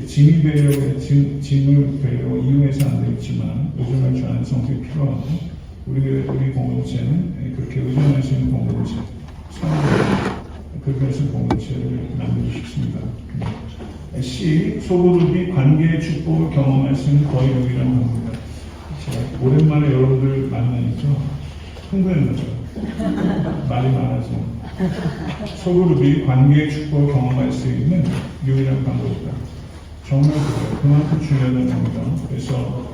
[SPEAKER 1] 짐이 되려고 짐을 되려고 이용해서 안 되겠지만 의존할 줄 아는 성수가 필요하고 우리 공동체는 그렇게 의존할 수 있는 공동체 그렇게 해서 공동체를 만들고 싶습니다. C. 소그룹이 관계의 축복을 경험할 수 있는 거의 유일한 방법입니다. 오랜만에 여러분들 만나니까 흥분해져. 말이 많아서. 소그룹이 관계의 축복을 경험할 수 있는 유일한 방법이다. 정말 그래요. 그만큼 중요하다는 겁니다. 그래서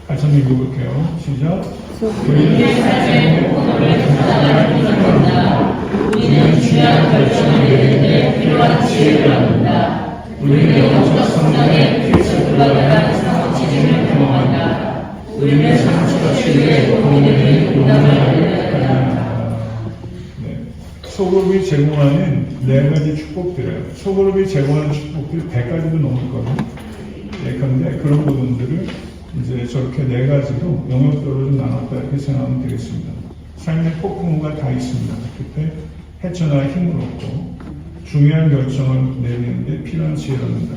[SPEAKER 1] 같이 한번 읽어볼게요. 시작.
[SPEAKER 2] 우리의 삶의 목표를 달성하기 우리는 중요한 결정을 내릴 때 필요한 지혜를 얻는다. 우리는 영적 성장에 필수불가능한 상호지짐을 경험한다. 우리는 상처 치유에 도움이 되는 공감을 얻는다.
[SPEAKER 1] 소그룹이 제공하는 4가지 축복들을 소그룹이 제공하는 축복들이 100가지도 넘을 거예요. 그런데 그런 부분들을 이제 저렇게 4가지로 영역별로 좀 나눴다 이렇게 생각하면 되겠습니다. 삶의 폭풍우가 다 있습니다. 그때 헤쳐나갈 힘을 얻고 중요한 결정을 내리는데 필요한 지혜를 얻는다.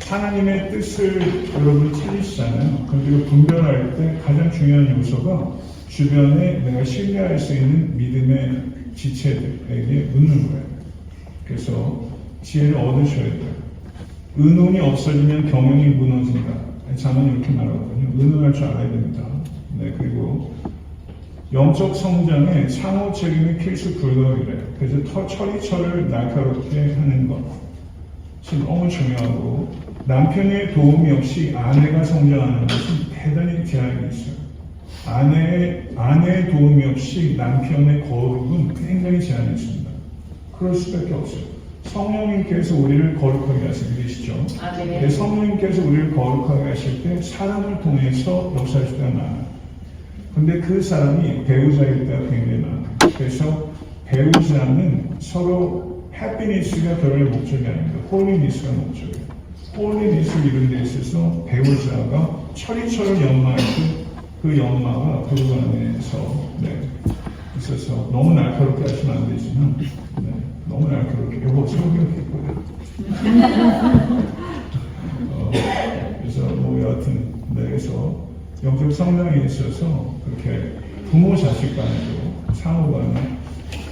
[SPEAKER 1] 하나님의 뜻을 여러분 찾으시잖아요. 그런데 분별할 때 가장 중요한 요소가 주변에 내가 신뢰할 수 있는 믿음의 지체들에게 묻는 거예요. 그래서 지혜를 얻으셔야 돼요. 의논이 없어지면 경영이 무너진다. 자문이 이렇게 말하거든요. 의논할 줄 알아야 됩니다. 그리고 영적 성장에 상호 책임이 필수 불가이래요. 그래서 처리처를 날카롭게 하는 것. 지금 너무 중요하고 남편의 도움이 없이 아내가 성장하는 것은 대단히 제약이 있어요. 아내의 도움이 없이 남편의 거룩은 굉장히 제한이 있습니다. 그럴 수밖에 없어요. 성령님께서 우리를 거룩하게 하시는 분이시죠. 성령님께서 우리를 거룩하게 하실 때 사람을 통해서 역사하실 때가 많아요. 근데 그 사람이 배우자일 때가 굉장히 많아요. 그래서 배우자는 서로 해피니스가 결혼의 목적이 아닙니다. 홀리니스가 목적이에요. 홀리니스를 이룬 데 있어서 배우자가 처리처를 연마할 때 그 연마가 부부 안에서 있어서 너무 날카롭게 하시면 안 되지만 너무 날카롭게 이거 성경했거든요. 그래서 뭐 여하튼 그래서 영적 성장에 있어서 그렇게 부모 자식 간에도 상호 간에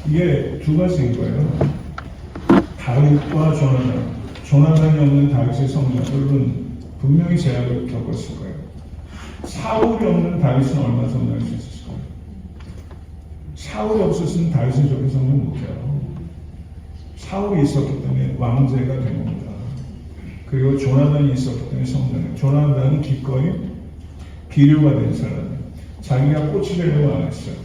[SPEAKER 1] 이게 2가지인 거예요. 다윗과 조나단이 없는 다윗의 성장 여러분 분명히 제약을 겪었을 거예요. 사울이 없는 다윗은 얼마나 성장할 수 있었을 거예요. 사울이 없었으면 다윗은 저렇게 성장 못해요. 사울이 있었기 때문에 왕제가 된 겁니다. 그리고 조나단이 있었기 때문에 성장해요. 조나단은 기꺼이 비료가 된 사람이에요. 자기가 꽃이 되려고 안 했어요.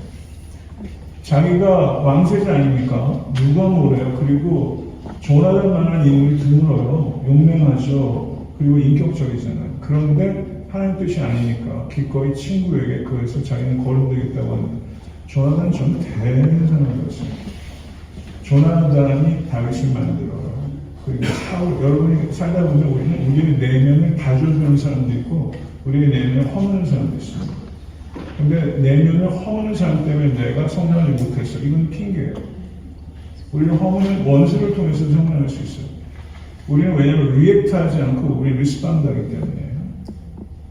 [SPEAKER 1] 자기가 왕세자 아닙니까? 누가 뭐래요? 그리고 조나단만한 인물이 드물어요. 용맹하죠. 그리고 인격적이잖아요. 그런데 하나님 뜻이 아니니까 기꺼이 친구에게 그래서 자기는 거론되겠다고 합니다. 조나단 정말 대단한 것이에요. 조나단이 다윗을 만들어요. 그리고 여러분이 살다 보면 우리의 내면을 다져주는 사람도 있고 우리의 내면을 허무는 사람도 있습니다. 근데 내면의 허무는 삶 때문에 내가 성장하지 못했어. 이건 핑계예요. 우리는 허무는 원수를 통해서 성장할 수 있어요. 우리는 왜냐하면 리액트하지 않고 우리 리스판드하기 때문에.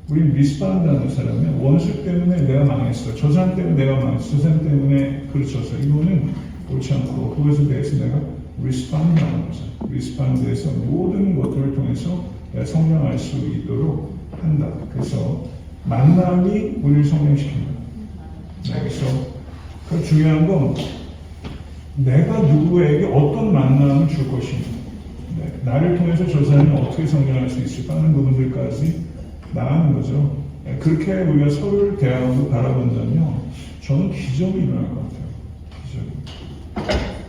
[SPEAKER 1] 우리는 리스판드하는 사람은 원수 때문에 내가 망했어. 저 사람 때문에 내가 망했어. 저 사람 때문에 그르쳤어. 이거는 옳지 않고 그것에 대해서 내가 리스판드하는 거죠. 리스판드에서 모든 것들을 통해서 내가 성장할 수 있도록 한다. 그래서 만남이 우리를 성장시킨다. 네, 그래서 그 중요한 건 내가 누구에게 어떤 만남을 줄 것인가. 네, 나를 통해서 저 사람이 어떻게 성장할 수 있을까 하는 부분들까지 나가는 거죠. 네, 그렇게 우리가 서로를 대하고 바라본다면 저는 기적이 일어날 것 같아요. 기적이.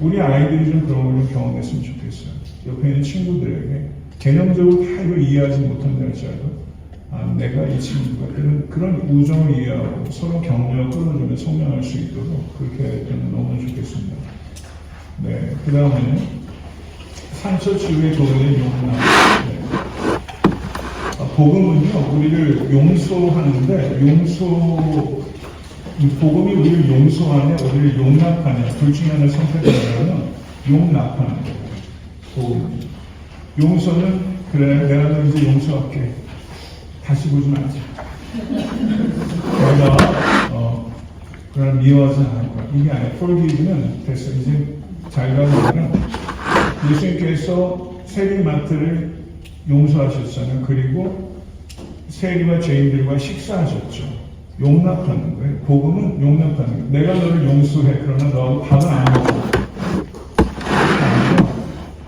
[SPEAKER 1] 우리 아이들이 좀 그런 걸 좀 경험했으면 좋겠어요. 옆에 있는 친구들에게 개념적으로 다 이걸 이해하지 못한다 할지라도 내가 이 친구가 그런 우정을 이해하고 서로 격려를 끌어주며 성장할 수 있도록 그렇게 되면 너무 좋겠습니다. 네, 그 다음에는 상처 치유의 도움의 용납. 네. 복음은요, 우리를 용서하는데, 복음이 우리를 용서하냐, 우리를 용납하냐, 둘 중에 하나를 선택하려면 용납하는 거예요. 복음. 용서는, 그래, 내가 너 이제 용서할게. 다시 보지 말자. 내가, 그럼 미워하지 않을 거야. 이게 아니야. forgive는 됐어. 이제 잘 가는 예수님께서 세리마트를 용서하셨잖아요. 그리고 세리와 죄인들과 식사하셨죠. 용납하는 거예요. 복음은 용납하는 거예요. 내가 너를 용서해. 그러나 너하고 밥은 안 먹어.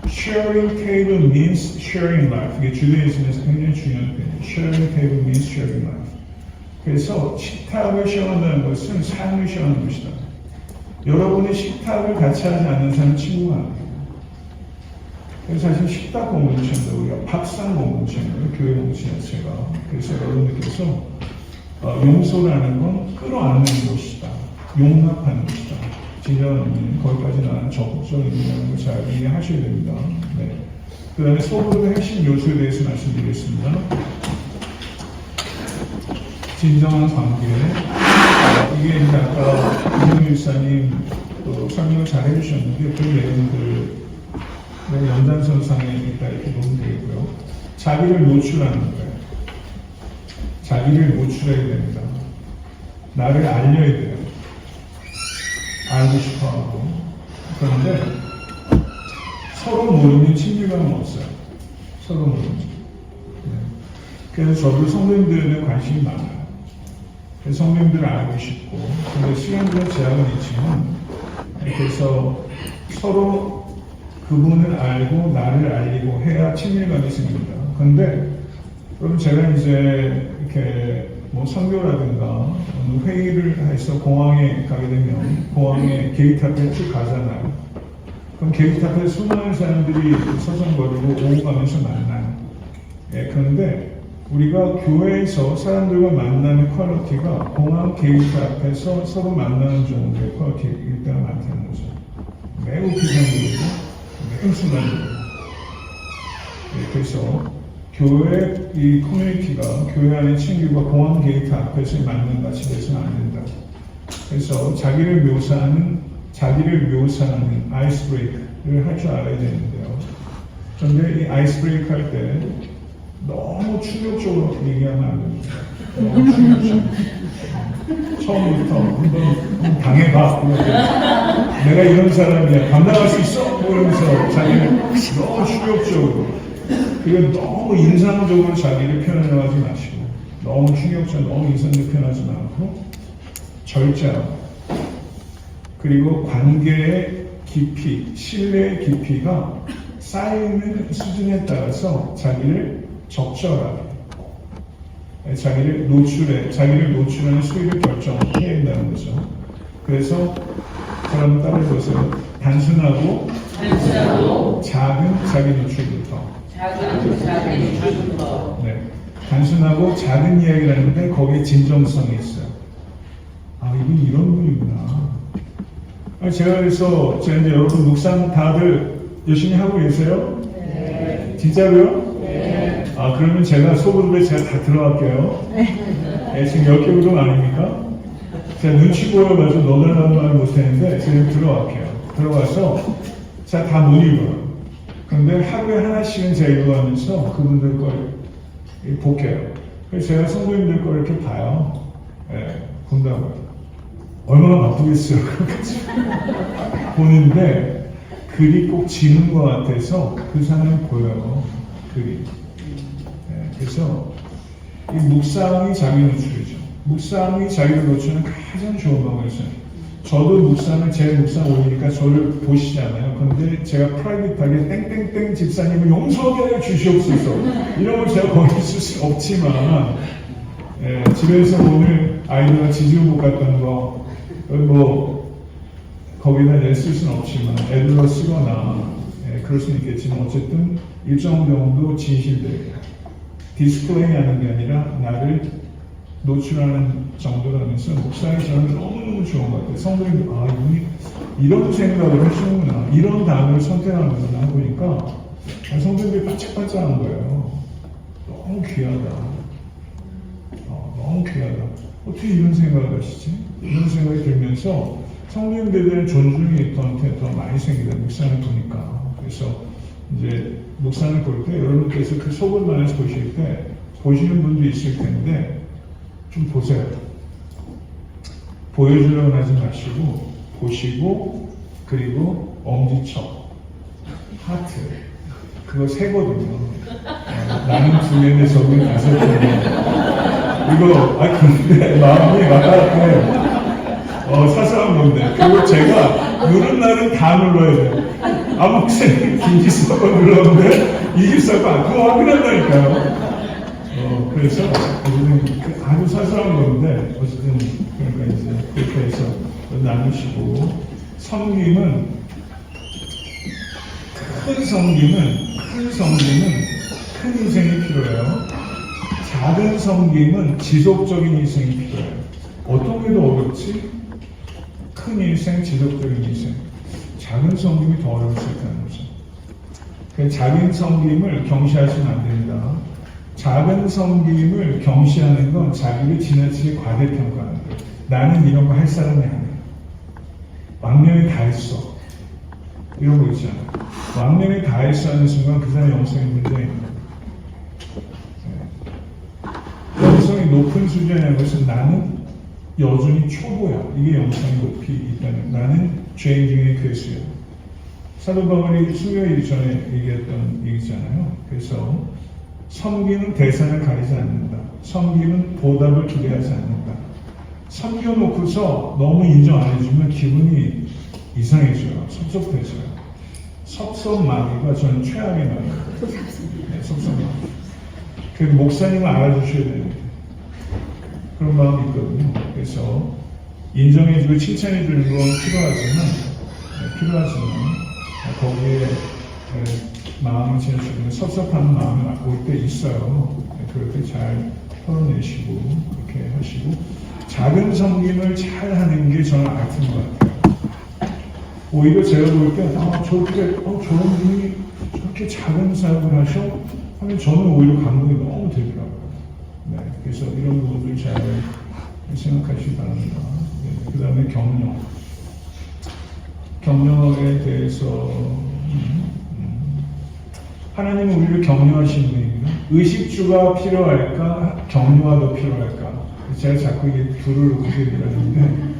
[SPEAKER 1] Sharing table means sharing life. 이게 주대이즘에서 굉장히 중요한 표현이에요. Sharing table means sharing life. 그래서 식탁을 쉐어한다는 것은 삶을 쉐어하는 것이다. 여러분이 식탁을 같이 하지 않는 사람은 친구가 아니에요. 그래서 사실 식탁 공동체인데 우리가 밥상 공동체인데요. 교회 공동체 자체가. 그래서 여러분들께서 용서라는 건 끌어안는 것이다. 용납하는 것이다. 진정한 의미는 거기까지 나는 적극적인 의미라는 걸 잘 이해하셔야 됩니다. 네. 그 다음에 소그룹의 핵심 요소에 대해서 말씀드리겠습니다. 진정한 관계. 이게 이제 아까 이종일 일사님 또 설명을 잘 해주셨는데 그 내용들 연장선상에 있다 이렇게 보면 되겠고요. 자기를 노출하는 거예요. 자기를 노출해야 됩니다. 나를 알려야 돼요. 알고 싶어 하고. 그런데 서로 모르면 친밀감은 없어요. 서로 모르면. 네. 그래서 저도 성도님들에 관심이 많아요. 그래서 성도님들을 알고 싶고, 근데 시간과 제약은 있지만, 그래서 서로 그분을 알고 나를 알리고 해야 친밀감이 생깁니다. 그런데 그럼 제가 이제 이렇게 뭐 선교라든가 회의를 해서 공항에 가게 되면 공항에 게이트 앞에 쭉 가잖아요. 그럼 게이트 앞에 수많은 사람들이 서성거리고 오고 가면서 만나요. 예, 그런데 우리가 교회에서 사람들과 만나는 퀄리티가 공항 게이트 앞에서 서로 만나는 정도의 퀄리티일 때가 많다는 거죠. 매우 비상적이고 매우 순간적이고. 예, 그래서 교회 이 커뮤니티가 교회 안의 친구가 공항 게이트 앞에서 만난 같이 돼서는 안 된다. 그래서 자기를 묘사하는 아이스 브레이크를 할 줄 알아야 되는데요. 그런데 이 아이스 브레이크 할 때 너무 충격적으로 얘기하면 안 됩니다. 너무 충격적으로. 처음부터 한번 당해봐. 내가 이런 사람이야. 감당할 수 있어? 그러면서 자기를 너무 충격적으로. 그리고 너무 인상적으로 자기를 표현하지 마시고, 너무 충격적으로, 너무 인상적으로 표현하지 않고, 절제하고, 그리고 관계의 깊이, 신뢰의 깊이가 쌓이는 수준에 따라서 자기를 적절하게, 자기를 노출하는 수위를 결정해야 된다는 거죠. 그래서, 저랑 따라해보세요. 단순하고 작은 자기 노출부터. 네. 단순하고 작은 이야기라는데 거기에 진정성이 있어요. 아, 이분이 이런 분이구나. 제가 그래서 이제 여러분 묵상 다들 열심히 하고 계세요? 네. 진짜로요? 네. 그러면 제가 소그룹에 제가 다 들어갈게요. 네, 지금 10개 그룹 아닙니까? 제가 눈치 보여가지고 넣어달라는 말을 못했는데 제가 들어갈게요. 들어가서 제가 다 못 읽어요. 그런데 하루에 하나씩은 제가 읽어가면서 그분들 걸 볼게요. 그래서 제가 성도님들 걸 이렇게 봐요. 예, 본다고요. 얼마나 바쁘겠어요. 그것까지 보는데 글이 꼭 지는 것 같아서 그 사람이 보여요. 글이. 예, 그래서 이 묵상이 자기 노출이죠. 묵상이 자기를 노출하는 가장 좋은 방법이 있어요. 저도 묵상을, 제 묵상 올리니까 저를 보시잖아요. 그런데 제가 프라이빗하게 땡땡땡 집사님을 용서하게 주시옵소서. 이런 걸 제가 거기 쓸 수 없지만, 예, 집에서 오늘 아이들과 지지우복 갔던 거, 뭐, 거기다 쓸 수는 없지만, 애들로 쓰거나, 예, 그럴 수는 있겠지만, 어쨌든 일정 정도 진실되게 디스플레이 하는 게 아니라 나를 노출하는 정도라면서 묵상이 저는 너무너무 좋은 것 같아요. 성도님들, 아, 이분이 이런 생각을 하시는구나, 이런 단어를 선택하는구나 보니까 성도님들이 반짝반짝한 거예요. 너무 귀하다. 너무 귀하다. 어떻게 이런 생각을 하시지? 이런 생각이 들면서 성도님들에 대한 존중이 저한테 더 많이 생기다, 묵상을 보니까. 그래서 이제 묵상을 볼 때 여러분께서 그 속을만해서 보실 때 보시는 분도 있을 텐데 좀 보세요. 보여주려고 하지 마시고 보시고 그리고 엄지척 하트 그거 세거든요. 나는 두 개인데 저분이 다섯 개인데 이거 근데 마음이 막아갖고 사소한 건데 그리고 제가 누른 날은 다 눌러야 돼요. 아무 생각 김기수가 눌렀는데 이기수가 그거 확인한다니까요. 그래서 아주 사소한 건데 어쨌든 그러니까 이제 그렇게 해서 나누시고 섬김은 큰 섬김은 큰 희생이 필요해요. 작은 섬김은 지속적인 희생이 필요해요. 어떤 게 더 어렵지? 큰 희생, 지속적인 희생. 작은 섬김이 더 어려울 수 있다는 거죠. 그러니까 작은 섬김을 경시하시면 안 됩니다. 작은 섬김을 경시하는 건 자기를 지나치게 과대평가하는 거예요. 나는 이런 거 할 사람이 아니야. 왕년에 다 했어. 이런 거 있잖아요. 왕년에 다 했어 하는 순간 그 사람의 영성이 문제가 있는 거예요. 영성이 높은 수준이라는 것은 나는 여전히 초보야. 이게 영성이 높이 있다는 나는 죄인 중에 괴수야. 사도 바울이 수요일 전에 얘기했던 얘기잖아요. 그래서 섬기는 대상을 가리지 않는다. 섬기는 보답을 기대하지 않는다. 섬겨놓고서 너무 인정 안 해주면 기분이 이상해져요. 섭섭해져요. 섭섭마귀가 저는 최악의 마귀예요. 네, 섭섭마귀. 그래서 목사님을 알아주셔야 됩니다. 그런 마음이 있거든요. 그래서 인정해주고 칭찬해주는 건 필요하지만 거기에 마음을 지어주면 섭섭한 마음이 올 때 있어요. 그렇게 잘 털어내시고 그렇게 하시고 작은 섬김을 잘 하는 게 저는 아픈 것 같아요. 오히려 제가 볼 때 저런 분이 저렇게 작은 사역을 하셔? 하면 저는 오히려 감동이 너무 되더라고요. 네, 그래서 이런 부분들 잘 생각하시기 바랍니다. 네, 그 다음에 격려에 대해서 하나님은 우리를 격려하시는 분입니다. 의식주가 필요할까? 격려가 더 필요할까? 제가 자꾸 이게 둘을 놓고 얘기하는데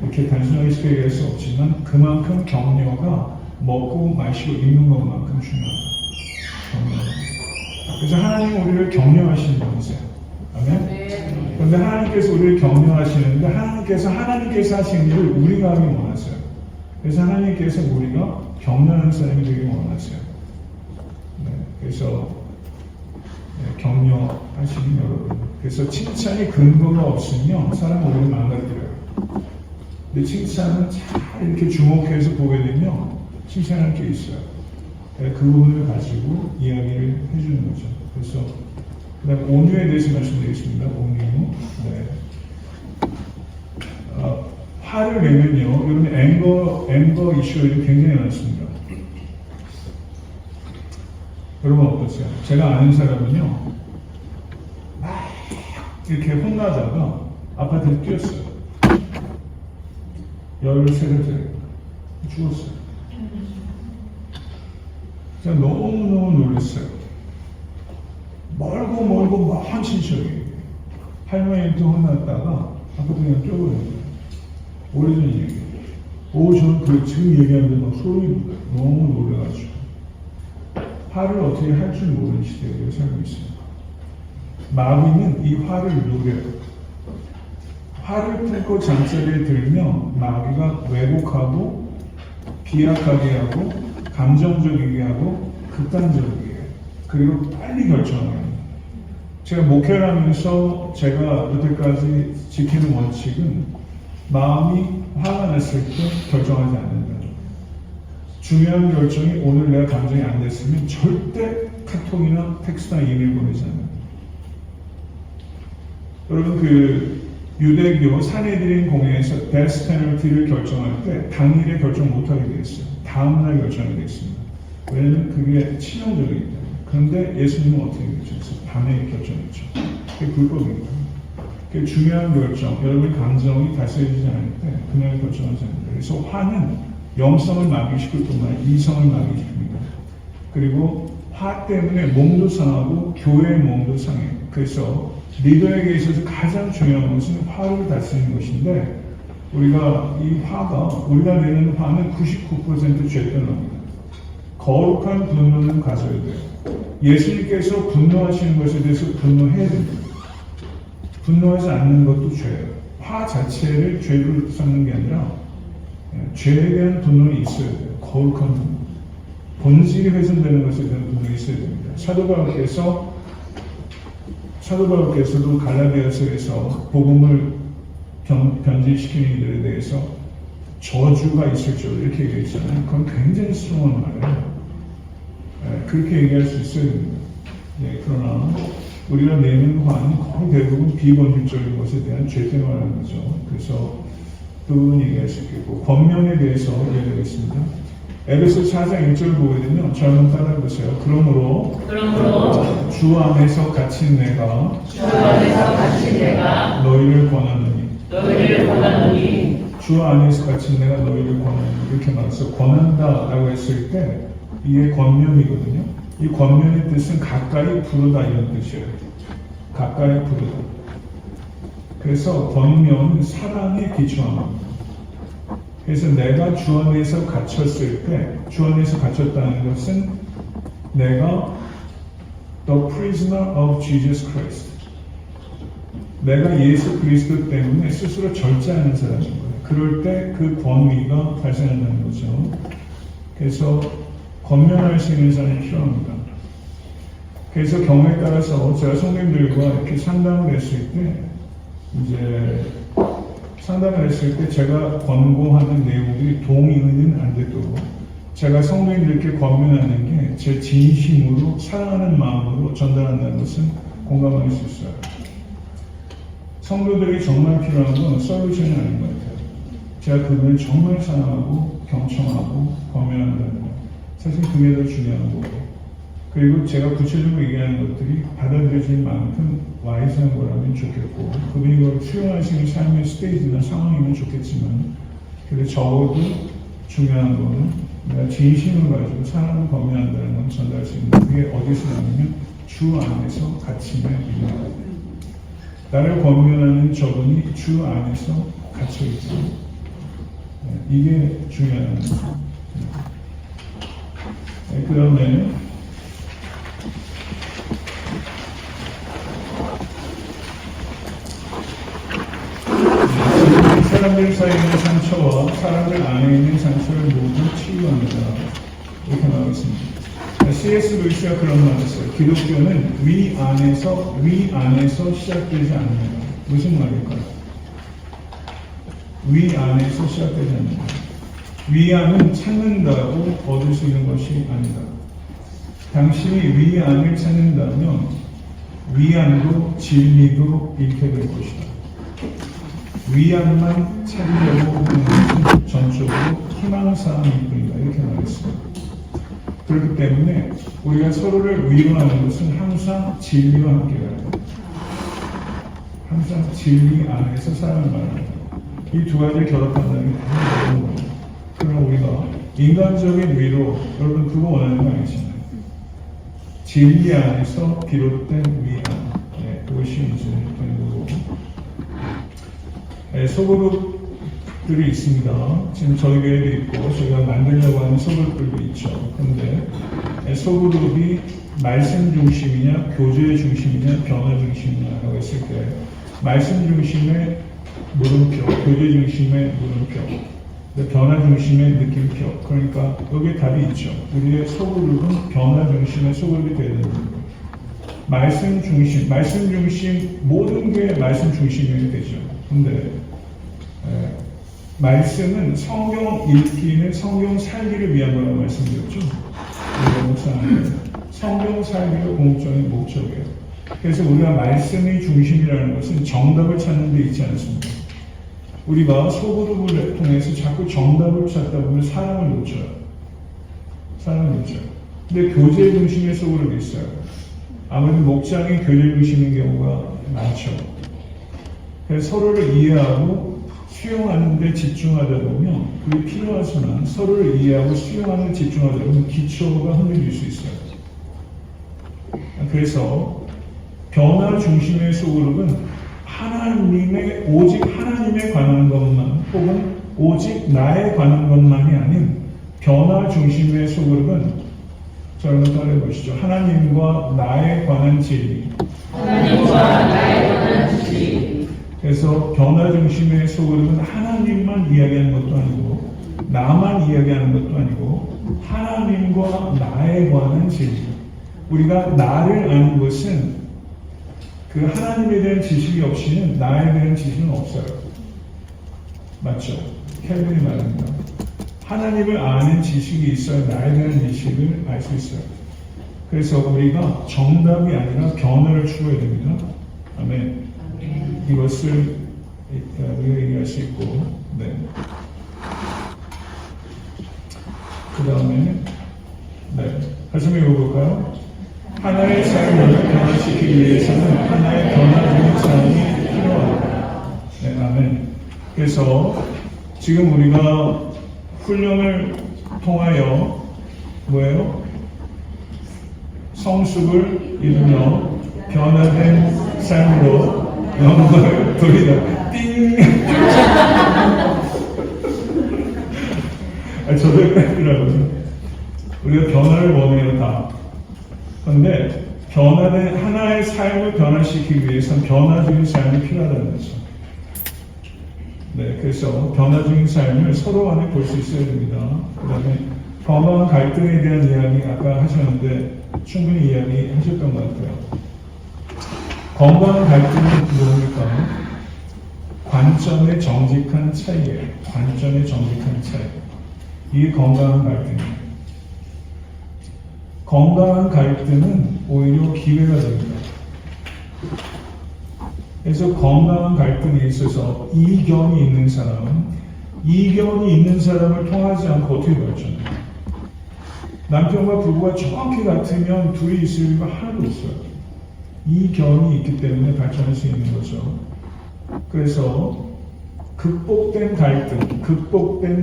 [SPEAKER 1] 이렇게 단순하게 쉽게 얘기할 수 없지만 그만큼 격려가 먹고 마시고 입는 것만큼 중요하다. 그래서 하나님은 우리를 격려하시는 분이세요. 아멘? 그런데 하나님께서 우리를 격려하시는데 하나님께서 하시는 일을 우리가 하기 원하세요. 그래서 하나님께서 우리가 격려하는 사람이 되기 원하세요. 네, 그래서 격려하시는 여러분. 그래서 칭찬이 근거가 없으면 사람은 오히려 망가뜨려요. 근데 칭찬은 잘 이렇게 주목해서 보게 되면 칭찬할 게 있어요. 그 부분을 가지고 이야기를 해주는 거죠. 그래서 그다음 온유에 대해서 말씀드리겠습니다. 온유. 네. 화를 내면요, 여러분 앵거 이슈가 굉장히 많습니다. 여러분 어떠세요? 제가 아는 사람은요, 막 이렇게 혼나다가 아파트에 뛰었어요. 13살 죽었어요. 제가 너무너무 놀랐어요. 멀고 먼 친척이에요. 할머니한테 혼났다가 아빠도 그냥 쫓아버렸어요. 오래전 얘기예요. 저는 지금 얘기하는데 막 소름이 돋아요. 너무 놀라가지고. 화를 어떻게 할 줄 모르는 시대에 살고 있습니다. 마귀는 이 화를 노려요. 화를 품고 잠자리에 들면 마귀가 왜곡하고 비약하게 하고 감정적이게 하고 극단적이게 해요. 그리고 빨리 결정해요. 제가 목회를 하면서 제가 여태까지 지키는 원칙은 마음이 화가 났을 때 결정하지 않는다. 중요한 결정이 오늘 내가 감정이 안 됐으면 절대 카톡이나 텍스트나 이메일 보내지 않아요. 여러분 유대교 사내들인 공회에서 데스 페널티를 결정할 때 당일에 결정 못하게 되어 있어요. 다음날 결정이 되어 있습니다. 왜냐하면 그게 치명적이기 때문에. 그런데 예수님은 어떻게 결정했어요? 밤에 결정했죠. 그게 불법입니다. 그게 중요한 결정, 여러분의 감정이 다스려지지 않을 때 그날 결정하지 않는다. 그래서 화는 영성을 마비시킬 뿐만 아니라 이성을 마비시킵니다. 그리고 화 때문에 몸도 상하고 교회의 몸도 상해요. 그래서 리더에게 있어서 가장 중요한 것은 화를 다스리는 것인데 우리가 우리가 내는 화는 99% 죄변합니다. 거룩한 분노는 가져야 돼요. 예수님께서 분노하시는 것에 대해서 분노해야 됩니다. 분노하지 않는 것도 죄예요. 화 자체를 죄로 삼는 게 아니라 죄에 대한 분노는 있어야 돼요. 거룩한 분노. 본질이 훼손되는 것에 대한 분노가 있어야 됩니다. 사도 바울께서도 갈라디아서에서 복음을 변질시키는 이들에 대해서 저주가 있을 줄 이렇게 얘기했잖아요. 그건 굉장히 스러운 말이에요. 그렇게 얘기할 수 있어야 됩니다. 그러나 우리가 내는 화는 거의 대부분 비본질적인 것에 대한 죄 때문에 하는 거죠. 그래서 또 얘기할 수 있겠고 권면에 대해서 얘기하겠습니다. 에베소 4장 1절을 보게 되면 저는 따라해보세요. 그러므로 주 안에서 갇힌 내가 너희를 권하노니 주 안에서 갇힌 내가 너희를 권하노니 이렇게 말해서 권한다라고 했을 때 이게 권면이거든요. 이 권면의 뜻은 가까이 부르다 이런 뜻이에요. 가까이 부르다. 그래서 권면은 사랑에 기초합니다. 그래서 내가 주 안에서 갇혔을 때, 주 안에서 갇혔다는 것은 내가 the prisoner of Jesus Christ. 내가 예수 그리스도 때문에 스스로 절제하는 사람인 거예요. 그럴 때 그 권위가 발생한다는 거죠. 그래서 권면할 수 있는 사람이 필요합니다. 그래서 경우에 따라서 제가 성도님들과 이렇게 상담을 했을 때, 상담을 했을 때 제가 권고하는 내용들이 동의는 안 되도록 제가 성도님들께 권면하는 게 제 진심으로 사랑하는 마음으로 전달한다는 것은 공감할 수 있어요. 성도들이 정말 필요한 건 솔루션이 아닌 것 같아요. 제가 그분을 정말 사랑하고 경청하고 권면한다는 것. 사실 그게 더 중요한 거고. 그리고 제가 구체적으로 얘기하는 것들이 받아들여질 만큼 와이즈한 거라면 좋겠고 그분이 그걸 수용하시는 삶의 스테이지나 상황이면 좋겠지만 근데 적어도 중요한 거는 내가 진심을 가지고 사랑을 권면한다는 건 전달할 수 있는 그게 어디서 나오냐면 주 안에서 갇힘에 있는 거예요. 나를 권면하는 저분이 주 안에서 갇혀있죠. 이게 중요한 거예요. 그 다음에 사람들 사이에 있는 상처와 사람들 안에 있는 상처를 모두 치유합니다. 이렇게 나와 있습니다. C.S. 루이스가 그런 말을 했어요. 기독교는 위 안에서 시작되지 않는다. 무슨 말일까요? 위 안에서 시작되지 않는다. 위안은 찾는다고 얻을 수 있는 것이 아니다. 당신이 위안을 찾는다면 위안도 진리도 잃게 될 것이다. 위안만 찾으려고 하는 것은 전적으로 희망사항일 뿐이다. 이렇게 말했습니다. 그렇기 때문에 우리가 서로를 위로하는 것은 항상 진리와 함께 가야 합니다. 항상 진리 안에서 사랑을 말합니다. 이 두 가지를 결합한다는 게 어려운 거예요. 그럼 우리가 인간적인 위로, 여러분 그거 원하는 거 아니잖아요. 진리 안에서 비롯된 위안, 네, 그것이 이제 되는 거고. 네, 소그룹들이 있습니다. 지금 저희 교회도 있고 저희가 만들려고 하는 소그룹들도 있죠. 그런데 소그룹이 말씀 중심이냐, 교제 중심이냐, 변화 중심이냐라고 했을 때 말씀 중심의 물음표, 교제 중심의 물음표, 변화 중심의 느낌표. 그러니까 여기에 답이 있죠. 우리의 소그룹은 변화 중심의 소그룹이 되는 거예요. 말씀 중심, 모든 게 말씀 중심이 되죠. 근데 말씀은 성경 읽기는 성경 살기를 위한 거라고 말씀드렸죠. 성경 살기가 공적인 목적이에요. 그래서 우리가 말씀의 중심이라는 것은 정답을 찾는 데 있지 않습니다. 우리가 소그룹을 통해서 자꾸 정답을 찾다 보면 사람을 놓쳐요. 근데 교제 중심의 소그룹이 있어요. 아무래도 목장이 교제 중심인 경우가 많죠. 그래서 서로를 이해하고 수용하는 데 집중하다 보면 그게 필요하지만 서로를 이해하고 수용하는 데 집중하다 보면 기초가 흔들릴 수 있어요. 그래서 변화 중심의 소그룹은 오직 하나님에 관한 것만 혹은 오직 나에 관한 것만이 아닌 변화 중심의 소그룹은 저희는 따라해 보시죠. 하나님과 나에 관한 진리. 그래서 변화 중심의 소그룹은 하나님만 이야기하는 것도 아니고 나만 이야기하는 것도 아니고 하나님과 나에 관한 진리. 우리가 나를 아는 것은 그 하나님에 대한 지식이 없이는 나에 대한 지식은 없어요. 맞죠? 켈빈이 말합니다. 하나님을 아는 지식이 있어야 나에 대한 지식을 알 수 있어요. 그래서 우리가 정답이 아니라 변화를 추구해야 됩니다. 아멘. 이것을 우리가 얘기할 수 있고, 네. 그 다음에, 네. 다시 한번 읽어볼까요? 하나의 삶을 변화시키기 위해서는 하나의 변화적인 삶이 필요하다. 네, 아멘. 그래서 지금 우리가 훈련을 통하여 뭐예요? 성숙을 이루며 변화된 삶으로 영광을 돌리다. 띵! 저도 그랬더라고요. 우리가 변화를 원해요, 다. 그런데 변화된 하나의 삶을 변화시키기 위해서는 변화적인 삶이 필요하다는 거죠. 네, 그래서 변화적인 삶을 서로 안에 볼 수 있어야 됩니다. 그 다음에 건강한 갈등에 대한 이야기 아까 하셨는데 충분히 이야기하셨던 것 같아요. 건강한 갈등은 뭡니까? 관점의 정직한 차이예요. 관점의 정직한 차이. 이게 건강한 갈등이에요. 건강한 갈등은 오히려 기회가 됩니다. 그래서 건강한 갈등에 있어서 이견이 있는 사람을 통하지 않고 어떻게 발전해요? 남편과 부부가 정확히 같으면 둘이 있을 이유가 하나도 없어요. 이견이 있기 때문에 발전할 수 있는 거죠. 그래서 극복된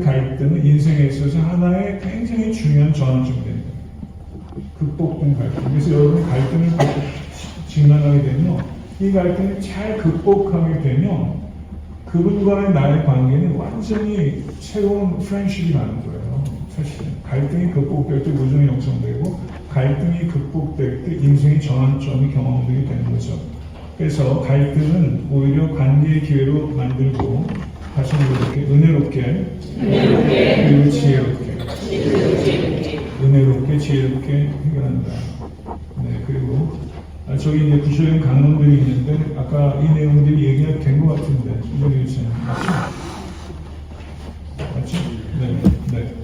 [SPEAKER 1] 갈등은 인생에 있어서 하나의 굉장히 중요한 전환점이 됩니다. 극복된 갈등. 그래서 여러분이 갈등을 직면하게 되면 이 갈등을 잘 극복하게 되면 그분과의 나의 관계는 완전히 새로운 프렌십이 나는 거예요. 사실 갈등이 극복될 때 우정이 형성되고 갈등이 극복될 때 인생의 전환점이 경험되게 되는 거죠. 그래서 갈등은 오히려 관계의 기회로 만들고 다시 한번 이렇게 은혜롭게 그리고 지혜롭게 은혜롭게 지혜롭게 해결한다. 네, 그리고 저기 이제 구체적인 강론들이 있는데 아까 이 내용들이 얘기가 된 것 같은데 이정희 맞죠? 네.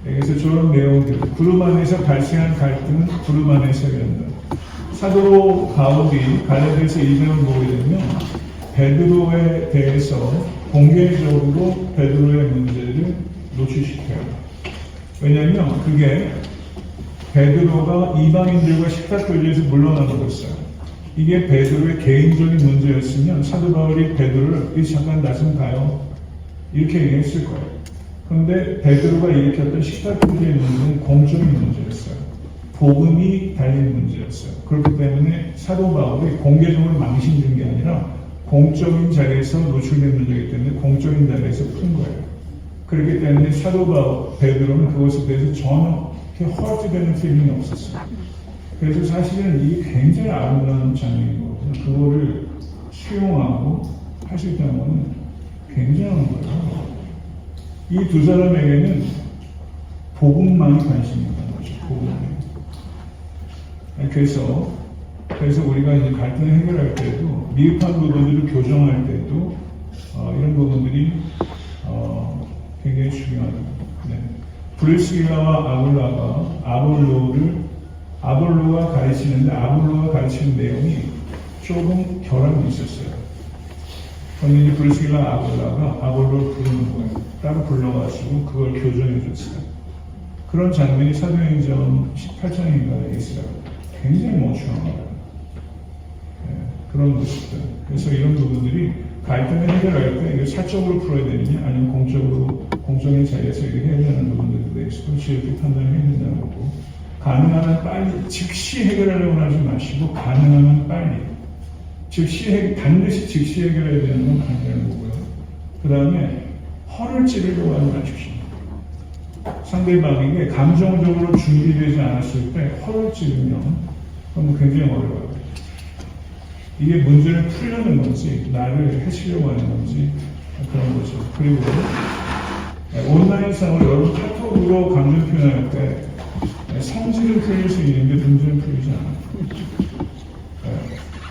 [SPEAKER 1] 그래서 저런 내용들 그룹 안에서 발생한 갈등은 그룹 안에서 해결한다. 사도 바울이 갈라디아서 2장을 보게 되면 베드로에 대해서 공개적으로 베드로의 문제를 노출시켜요. 왜냐하면 그게 베드로가 이방인들과 식탁교제에서 물러나버렸어요. 이게 베드로의 개인적인 문제였으면 사도 바울이 베드로를 잠깐 나 좀 가요. 이렇게 얘기했을 거예요. 그런데 베드로가 일으켰던 식탁주의의 문제는 공적인 문제였어요. 복음이 달린 문제였어요. 그렇기 때문에 사도 바울이 공개적으로 망신 준 게 아니라 공적인 자리에서 노출된 문제이기 때문에 공적인 자리에서 푼 거예요. 그렇기 때문에 사도 바울, 베드로는 그것에 대해서 전혀 허락되는 필링이 없었어요. 그래서 사실은 이게 굉장히 아름다운 장면인 거거든요. 그거를 수용하고 할 수 있다는 것은 굉장한 거예요. 이 두 사람에게는 복음만이 관심이 있는 거죠. 복음에. 그래서 우리가 이제 갈등을 해결할 때도 미흡한 부분들을 교정할 때도 이런 부분들이 굉장히 중요하다. 네. 브리스길라와 아볼로가 가르치는데 아볼로가 가르치는 내용이 조금 결함이 있었어요. 그런데 이제 브리스길라 아볼로를 부르는 거예요. 따로 불러가지고 그걸 교정해 줬어요. 그런 장면이 사도행전 18장인가에 있어요. 굉장히 멍청한 거예요. 네, 그런 모습들. 그래서 이런 부분들이 갈등을 해결할 때 이걸 사적으로 풀어야 되느냐 아니면 공적인 자리에서 이렇게 해야 되는 부분들에 대해서도 이렇게 판단을 해야 된다는 거고, 가능하면 빨리 즉시 해결하려고 하지 마시고 가능하면 빨리 반드시 즉시 해결해야 되는 건 반대하는 거고요. 그 다음에 허를 찌르려고 하지 마십시오. 상대방에게 감정적으로 준비되지 않았을 때 허를 찌르면 그건 굉장히 어려워요. 이게 문제를 풀려는 건지 나를 해치려고 하는 건지 그런 거죠. 그리고 온라인상으로 여러분 카톡으로 감정 표현할 때 성질은 풀릴 수 있는데 문제는 풀리지 않아요.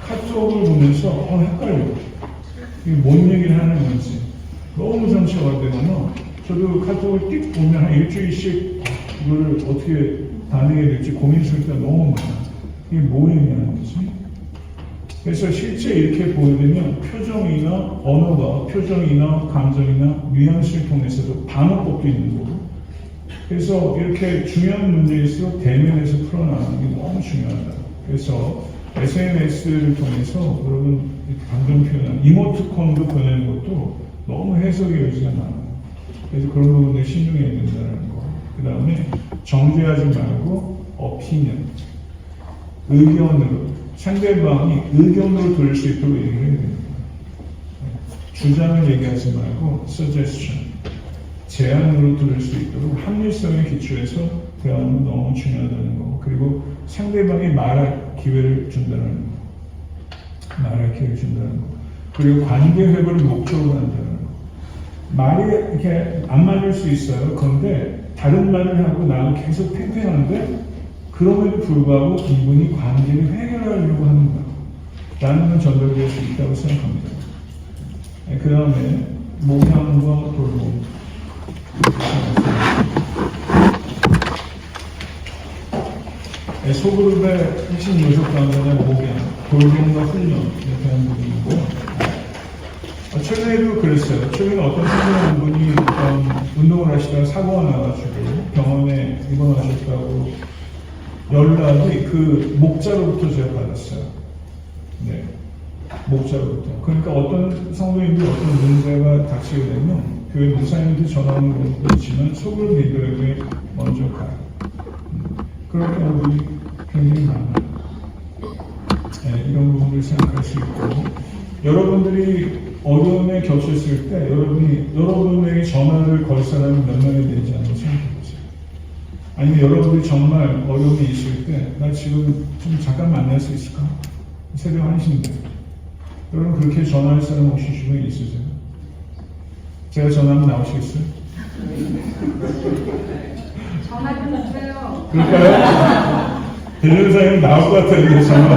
[SPEAKER 1] 카톡을 보면서 헷갈려. 이게 뭔 얘기를 하는 건지 너무 상처가 되거나, 저도 카톡을 띡 보면 한 일주일씩 이거를 어떻게 반응해야 될지 고민스러울 때가 너무 많아요. 이게 뭐 얘기하는 거지? 그래서 실제 이렇게 보게 되면 표정이나 언어가, 표정이나 감정이나 뉘앙스를 통해서도 방어법도 있는 거고, 그래서 이렇게 중요한 문제일수록 대면에서 풀어나가는 게 너무 중요하다. 그래서 SNS를 통해서 여러분 감정 표현, 이모티콘도 보내는 것도 너무 해석의 여지가 많아요. 그래서 그런 부분에 신중해야 된다는 거. 그 다음에 정죄하지 말고 opinion, 의견으로, 상대방이 의견으로 들을 수 있도록 얘기를 해야 됩니다. 주장을 얘기하지 말고 suggestion, 제안으로 들을 수 있도록 합리성에 기초해서 대화는 너무 중요하다는 거고, 그리고 상대방이 말할 기회를 준다는 거, 그리고 관계 회복을 목적으로 한다는 거. 말이 이렇게 안 맞을 수 있어요. 그런데 다른 말을 하고 나는 계속 팽팽한데 그럼에도 불구하고 이분이 관계를 해결하려고 하는 거예요. 라는 건 전달될 수 있다고 생각합니다. 그 다음에 목양과 돌봄. 소그룹의 핵심 요소 가운데는 목양, 돌봄과 훈련에 대한 부분이고요. 최근에도 그랬어요. 최근에 어떤 선생님분이 운동을 하시다가 사고가 나가지고 병원에 입원하셨다고 연락이 그 목자로부터 제가 받았어요. 네, 목자로부터. 그러니까 어떤 성도님들이 어떤 문제가 닥치게 되면 교회 목사님한테 전화하는 경우도 있지만 소그룹 리더에게 먼저 가요. 그런 경우들이 굉장히 많아요. 네, 이런 부분을 생각할 수 있고, 여러분들이 어려움에 겹쳤을 때 여러분에게 전화를 걸 사람이 몇 명이 되지 않는지 생각해보세요. 아니면 여러분들이 정말 어려움이 있을 때 나 지금 좀 잠깐 만날 수 있을까? 새벽 1시인데 여러분 그렇게 전화할 사람 혹시 주변에 있으세요? 제가 전화하면 나오시겠어요?
[SPEAKER 2] 전화 좀 주세요.
[SPEAKER 1] 그럴까요? 대전사님 나올 것 같아요. 전화.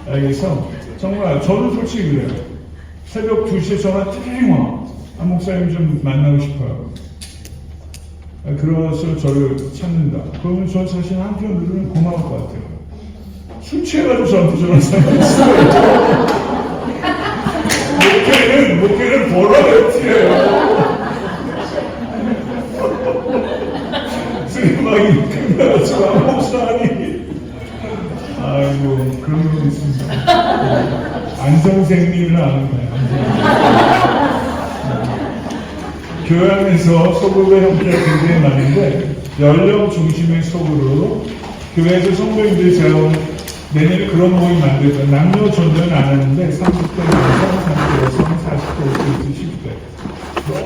[SPEAKER 1] 알겠어? 정말 저는 솔직히 그래요. 새벽 2시에 전화 띵 와. 목사님 좀 만나고 싶어요. 그래서 저를 찾는다. 그러면 저 사실 한편으로는 고마울 것 같아요. 술 취해가지고 저한테 전화한 사람이 있어요. 목회는 보라를 티예요. 쓰레기막이 끝나가지고 목사님. 아이고, 그런 거 있습니다. 안성생리를 아는 거예요. 교회 안에서 소그룹의 형태가 굉장히 많은데 연령 중심의 소그룹, 교회에서 성도님들이 제가 내년에 그런 모임 만들고 남녀 전쟁은 안 하는데 30대 남성, 30대 여성, 40대, 50대, 10대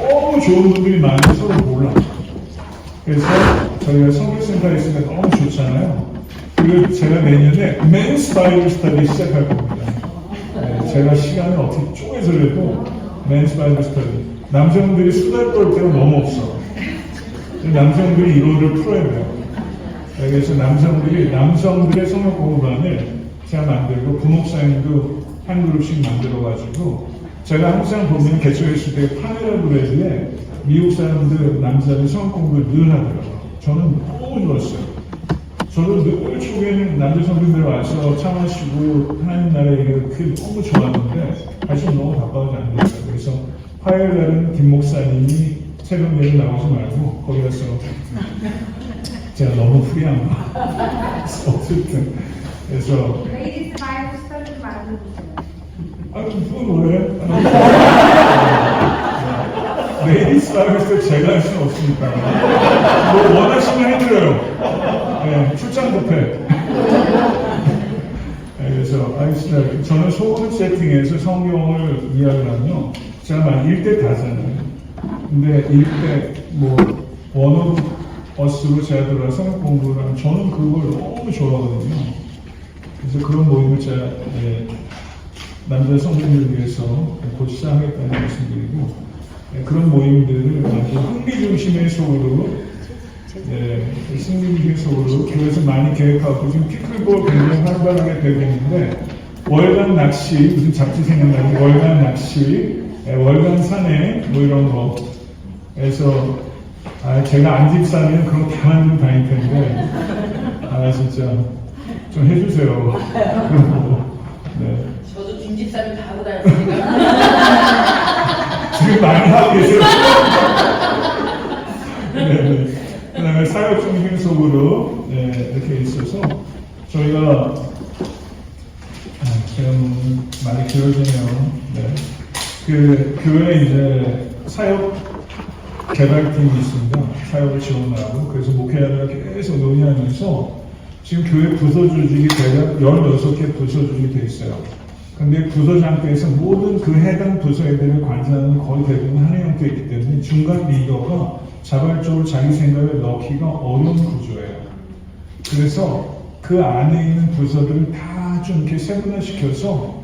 [SPEAKER 1] 너무 좋은 분들이 많은데 서로 몰라. 그래서 저희가 성교센터에 있으니까 너무 좋잖아요. 그리고 제가 내년에 맨스 바이블 스터디 시작할 겁니다. 네, 제가 시간을 어떻게 쪼개서라도 맨스 바이블 스터디. 남성들이 수다 떨 때가 너무 없어. 남성들이 이거를 풀어야 돼요. 그래서 남성들의 성역 공부반을 제가 만들고 부목사님도 한 그룹씩 만들어가지고 제가 항상 보면 개척했을 때 파메라 브레드에 미국 사람들, 남자들 성역 공부를 늘 하더라고요. 저는 너무 좋았어요. 저도 늘 초기에는 남자 성도들 와서 차 마시고 하나님 나라에 그게 너무 좋았는데 사실 너무 바빠서 안 됐어요. 그래서 화요일 날은 김 목사님이 새벽 예를 나오지 말고 거기 가서 제가 너무 프리한 거. 어쨌든 그래서
[SPEAKER 3] 레이디스 바이블 스터디 만들어주세요.
[SPEAKER 1] 그건 왜? 레이디스 바이블 스터디 제가 할 수는 없으니까 뭐 원하시면 해드려요. 네, 출장 뷔페. 그래서 알겠습니다. 저는 소금 세팅에서 성경을 이야기하면 제가 막 1대 다잖아요. 근데 1대 뭐 원어 버스로 제가 들어가 성경 공부를 하면 저는 그걸 너무 좋아하거든요. 그래서 그런 모임을 제가 남자 성도님을 위해서 곧 시작하겠다는 말씀드리고 그런 모임들을 아주 흥미 중심의 속으로 승리의 속으로 교회에서 많이 계획하고 지금 피클볼 굉장히 활발하게 되고 있는데 월간 낚시 무슨 잡지 생각나는 월간 낚시 월간 산에 뭐 이런 거 해서 제가 안집사면 그런 거 다 만들고 다닐 텐데 진짜 좀 해주세요. 그런 거. 네.
[SPEAKER 2] 저도 김집사님 다 하고 다녔으니까.
[SPEAKER 1] 지금 많이 하고 계세요. 네. 그 다음에 사역 중심 속으로 이렇게 있어서 저희가 지금 많이 길어지네요. 그 교회에 이제 사역 개발팀이 있습니다. 사역을 지원하고 그래서 목회자들과 계속 논의하면서 지금 교회 부서 조직이 대략 16개 부서 조직이 되어 있어요. 근데 부서장께서 모든 그 해당 부서 애들을 관장하는 거의 대부분 한 형태이기 때문에 중간 리더가 자발적으로 자기 생각을 넣기가 어려운 구조예요. 그래서 그 안에 있는 부서들을 다 좀 이렇게 세분화시켜서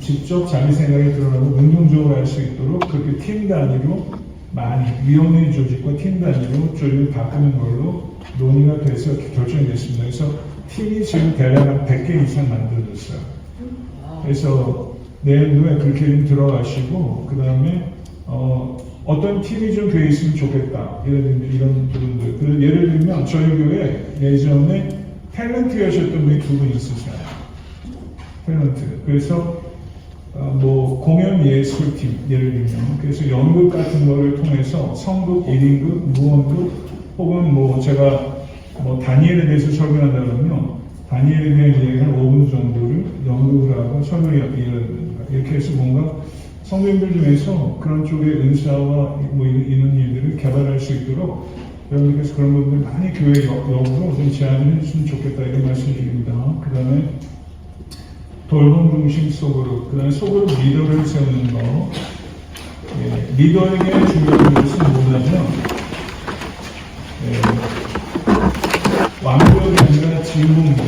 [SPEAKER 1] 직접 자기 생각이 드러나고 능동적으로 할 수 있도록 그렇게 팀 단위로 많이 위원회 조직과 팀 단위로 조직을 바꾸는 걸로 논의가 돼서 결정이 됐습니다. 그래서 팀이 지금 대략 한 100개 이상 만들어졌어요. 그래서 내년도에 그렇게 좀 들어가시고 그 다음에 어떤 팀이 좀 돼 있으면 좋겠다 이런 부분들. 그래서 예를 들면 저희 교회 예전에 탤런트 하셨던 분이 2분 있으세요. 탤런트. 그래서 뭐 공연 예술팀 예를 들면 그래서 연극 같은 거를 통해서 성극, 1인극, 무언극 혹은 뭐 제가 뭐 다니엘에 대해서 설명한다 그러면 다니엘에 대한 이야기 한 5분 정도를 연극을 하고 설명을 이렇게 해서 뭔가 성도님들 중에서 그런 쪽의 은사와 뭐 이런 일들을 개발할 수 있도록 여러분께서 그런 부분들 많이 교회 역으로 좀 제안을 해주시면 좋겠다 이런 말씀드립니다. 그 다음에 돌봄 중심 속으로, 그 다음에 속으로 리더를 세우는 거. 리더에게 중요한 것은 뭐냐면 완벽이 아니라 진공이다.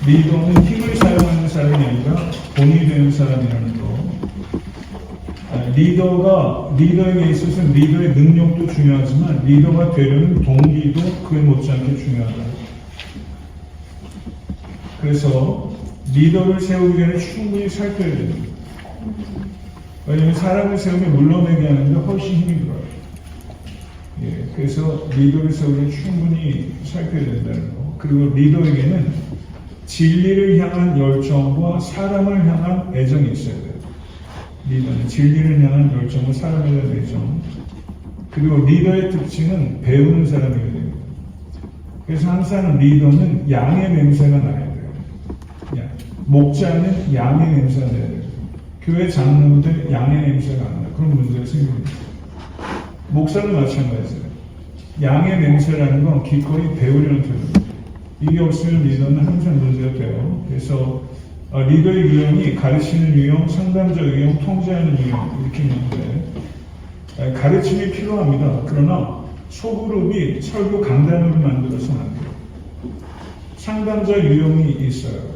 [SPEAKER 1] 리더는 힘을 사용하는 사람이 아니라 본이 되는 사람이라는 거. 리더에게 있어서는 리더의 능력도 중요하지만 리더가 되려는 동기도 그에 못지않게 중요하다. 그래서 리더를 세우기 전에 충분히 살펴야 됩니다. 왜냐하면 사람을 세우면 물러내게 하는데 훨씬 힘이 들어요. 그래서 리더를 세우기 전에 충분히 살펴야 된다는 거. 그리고 리더에게는 진리를 향한 열정과 사람을 향한 애정이 있어야 돼요. 리더는 진리를 향한 열정과 사람에 대한 애정. 그리고 리더의 특징은 배우는 사람이어야 됩니다. 그래서 항상 리더는 양의 냄새가 나야 돼요. 목자는 양의 냄새가 나야 돼요. 교회 장로들 양의 냄새가 안 나요. 그런 문제가 생깁니다. 목사도 마찬가지예요. 양의 맹세라는 건 기꺼이 배우려는 태도입니다. 이게 없으면 리더는 항상 문제가 돼요. 그래서 리더의 유형이 가르치는 유형, 상담자 유형, 통제하는 유형 이렇게 있는데 가르침이 필요합니다. 그러나 소그룹이 설교 강단으로 만들어서는 안 돼요. 상담자 유형이 있어요.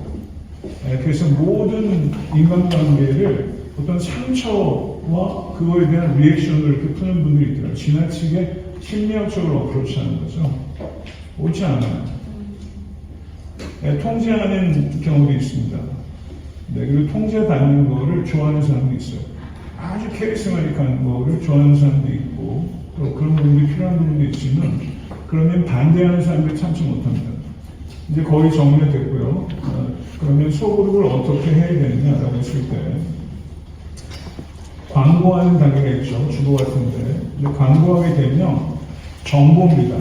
[SPEAKER 1] 그래서 모든 인간관계를 어떤 상처와 그거에 대한 리액션을 이렇게 푸는 분들이 있더라고요. 지나치게 심리학적으로 어프로치하는 거죠. 옳지 않아요. 통제하는 경우도 있습니다. 그리고 통제받는 거를 좋아하는 사람도 있어요. 아주 캐리스마틱한 거를 좋아하는 사람도 있고 또 그런 부분이 필요한 부분도 있지만 그러면 반대하는 사람들이 참지 못합니다. 이제 거의 정리가 됐고요. 그러면 소그룹을 어떻게 해야 되느냐라고 했을 때 광고하는 단계가 있죠. 주도 같은데 이제 광고하게 되면 정보입니다.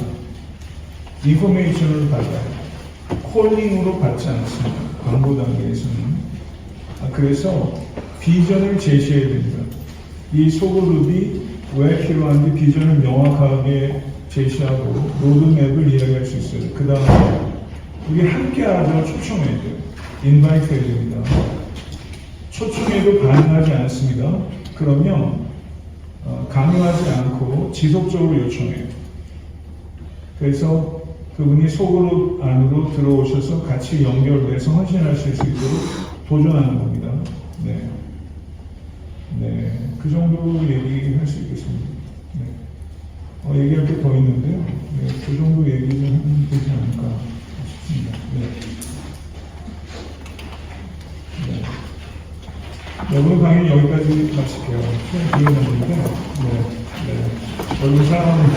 [SPEAKER 1] 인포메이션을 받아요. 콜링으로 받지 않습니다. 광고 단계에서는. 그래서 비전을 제시해야 됩니다. 이 소그룹이 왜 필요한지 비전을 명확하게 제시하고 로드맵을 이야기할 수 있어요. 그 다음에 우리 함께 하자고 초청해야 돼요. 인바이트 해야 됩니다. 초청해도 반응하지 않습니다. 그러면 강요하지 않고 지속적으로 요청해요. 그래서 그분이 소그룹 안으로 들어오셔서 같이 연결돼서 헌신하실 수 있도록 도전하는 겁니다. 그 정도 얘기할 수 있겠습니다. 얘기할 게 더 있는데요. 그 정도 얘기 좀 하면 되지 않을까 싶습니다. 오늘 강의 여기까지 마칠게요. 좀 길어졌는데, 얼굴 사랑합니다.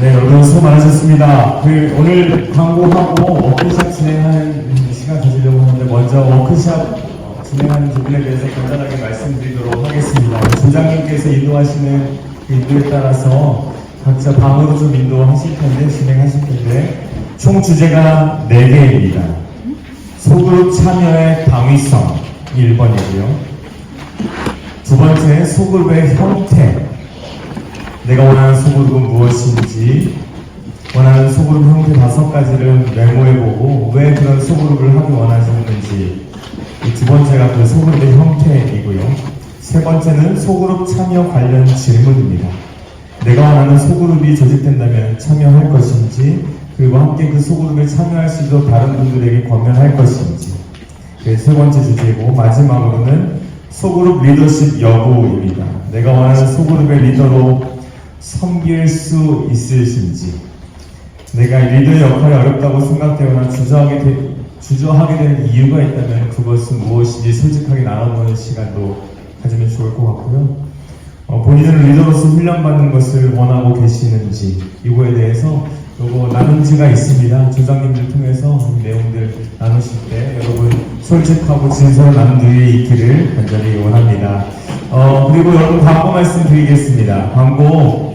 [SPEAKER 4] 네, 여러분 수고 많으셨습니다. 오늘 광고하고 워크샵 진행하는 시간 가지려고 하는데 먼저 워크샵 진행하는 부분에 대해서 간단하게 말씀드리도록 하겠습니다. 조장님께서 인도하시는 그 인도에 따라서 각자 방으로 좀 인도하실 텐데, 진행하실 텐데, 총 주제가 4개입니다. 소그룹 참여의 당위성 1번이고요. 두 번째, 소그룹의 형태. 내가 원하는 소그룹은 무엇인지, 원하는 소그룹 형태 5가지를 메모해보고 왜 그런 소그룹을 하기 원하시는지, 이 두 번째가 그 소그룹의 형태이고요. 세 번째는 소그룹 참여 관련 질문입니다. 내가 원하는 소그룹이 조직된다면 참여할 것인지, 그리고 함께 그 소그룹에 참여할 수 있도록 다른 분들에게 권면할 것인지, 그게 세 번째 주제이고, 마지막으로는 소그룹 리더십 여부입니다. 내가 원하는 소그룹의 리더로 섬길 수 있으신지, 내가 리더의 역할이 어렵다고 생각되거나 주저하게 되는 이유가 있다면 그것은 무엇인지 솔직하게 나눠보는 시간도 가지면 좋을 것 같고요. 본인은 리더로서 훈련받는 것을 원하고 계시는지, 이거에 대해서 나눔지가 있습니다. 조장님들 통해서 내용들 나누실 때 여러분 솔직하고 진솔한 나눔들이 있기를 간절히 원합니다. 그리고 여러분 광고 말씀드리겠습니다. 광고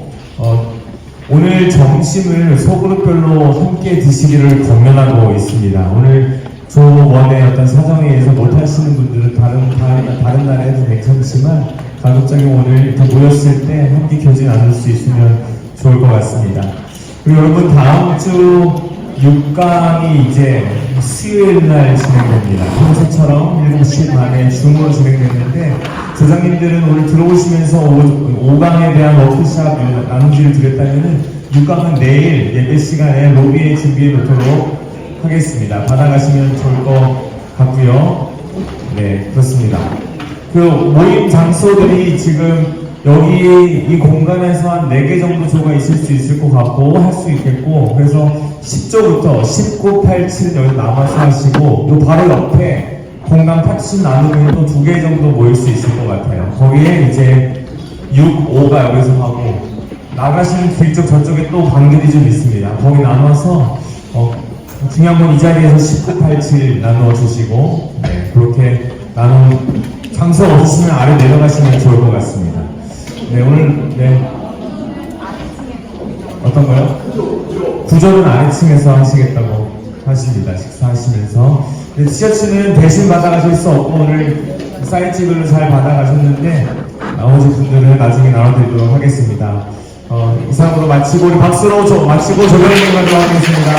[SPEAKER 4] 오늘 점심을 소그룹별로 함께 드시기를 권면하고 있습니다. 오늘 조원의 어떤 사정에 의해서 못하시는 분들은 다른 날에 해도 괜찮지만 가급적이면 오늘 이렇게 모였을 때 함께 교제 나눌 수 있으면 좋을 것 같습니다. 그리고 여러분 다음 주 6강이 이제 수요일 날 진행됩니다. 평소처럼 7시 반에 줌으로 진행됐는데 조장님들은 오늘 들어오시면서 5강에 대한 워크샵 나눔지를 드렸다면 6강은 내일 예배 시간에 로비에 준비해 놓도록 하겠습니다. 받아가시면 좋을 것 같고요. 네, 그렇습니다. 그 모임 장소들이 지금 여기 이 공간에서 한 4개 정도 조가 있을 수 있을 것 같고 할 수 있겠고, 그래서 10조부터 19, 87 여기 남아서 하시고 요 바로 옆에 공간 80 나누면 또 2개 정도 모일 수 있을 것 같아요. 거기에 이제 6, 5가 여기서 하고 나가시는 뒤쪽 저쪽에 또 방들이 좀 있습니다. 거기 나눠서 중요한 건 이 자리에서 19, 87 나누어 주시고, 네, 그렇게 장소 없으시면 아래 내려가시면 좋을 것 같습니다. 네, 오늘, 네, 어떤 거요? 구조는 아래층에서 하시겠다고 하십니다. 식사하시면서. 근데 티셔츠는 대신 받아가실 수 없고 오늘 사이즈별로 잘 받아가셨는데 나머지 분들은 나중에 나눠드리도록 하겠습니다. 이상으로 마치고 우리 박수로 마치고 조명님과 하겠습니다.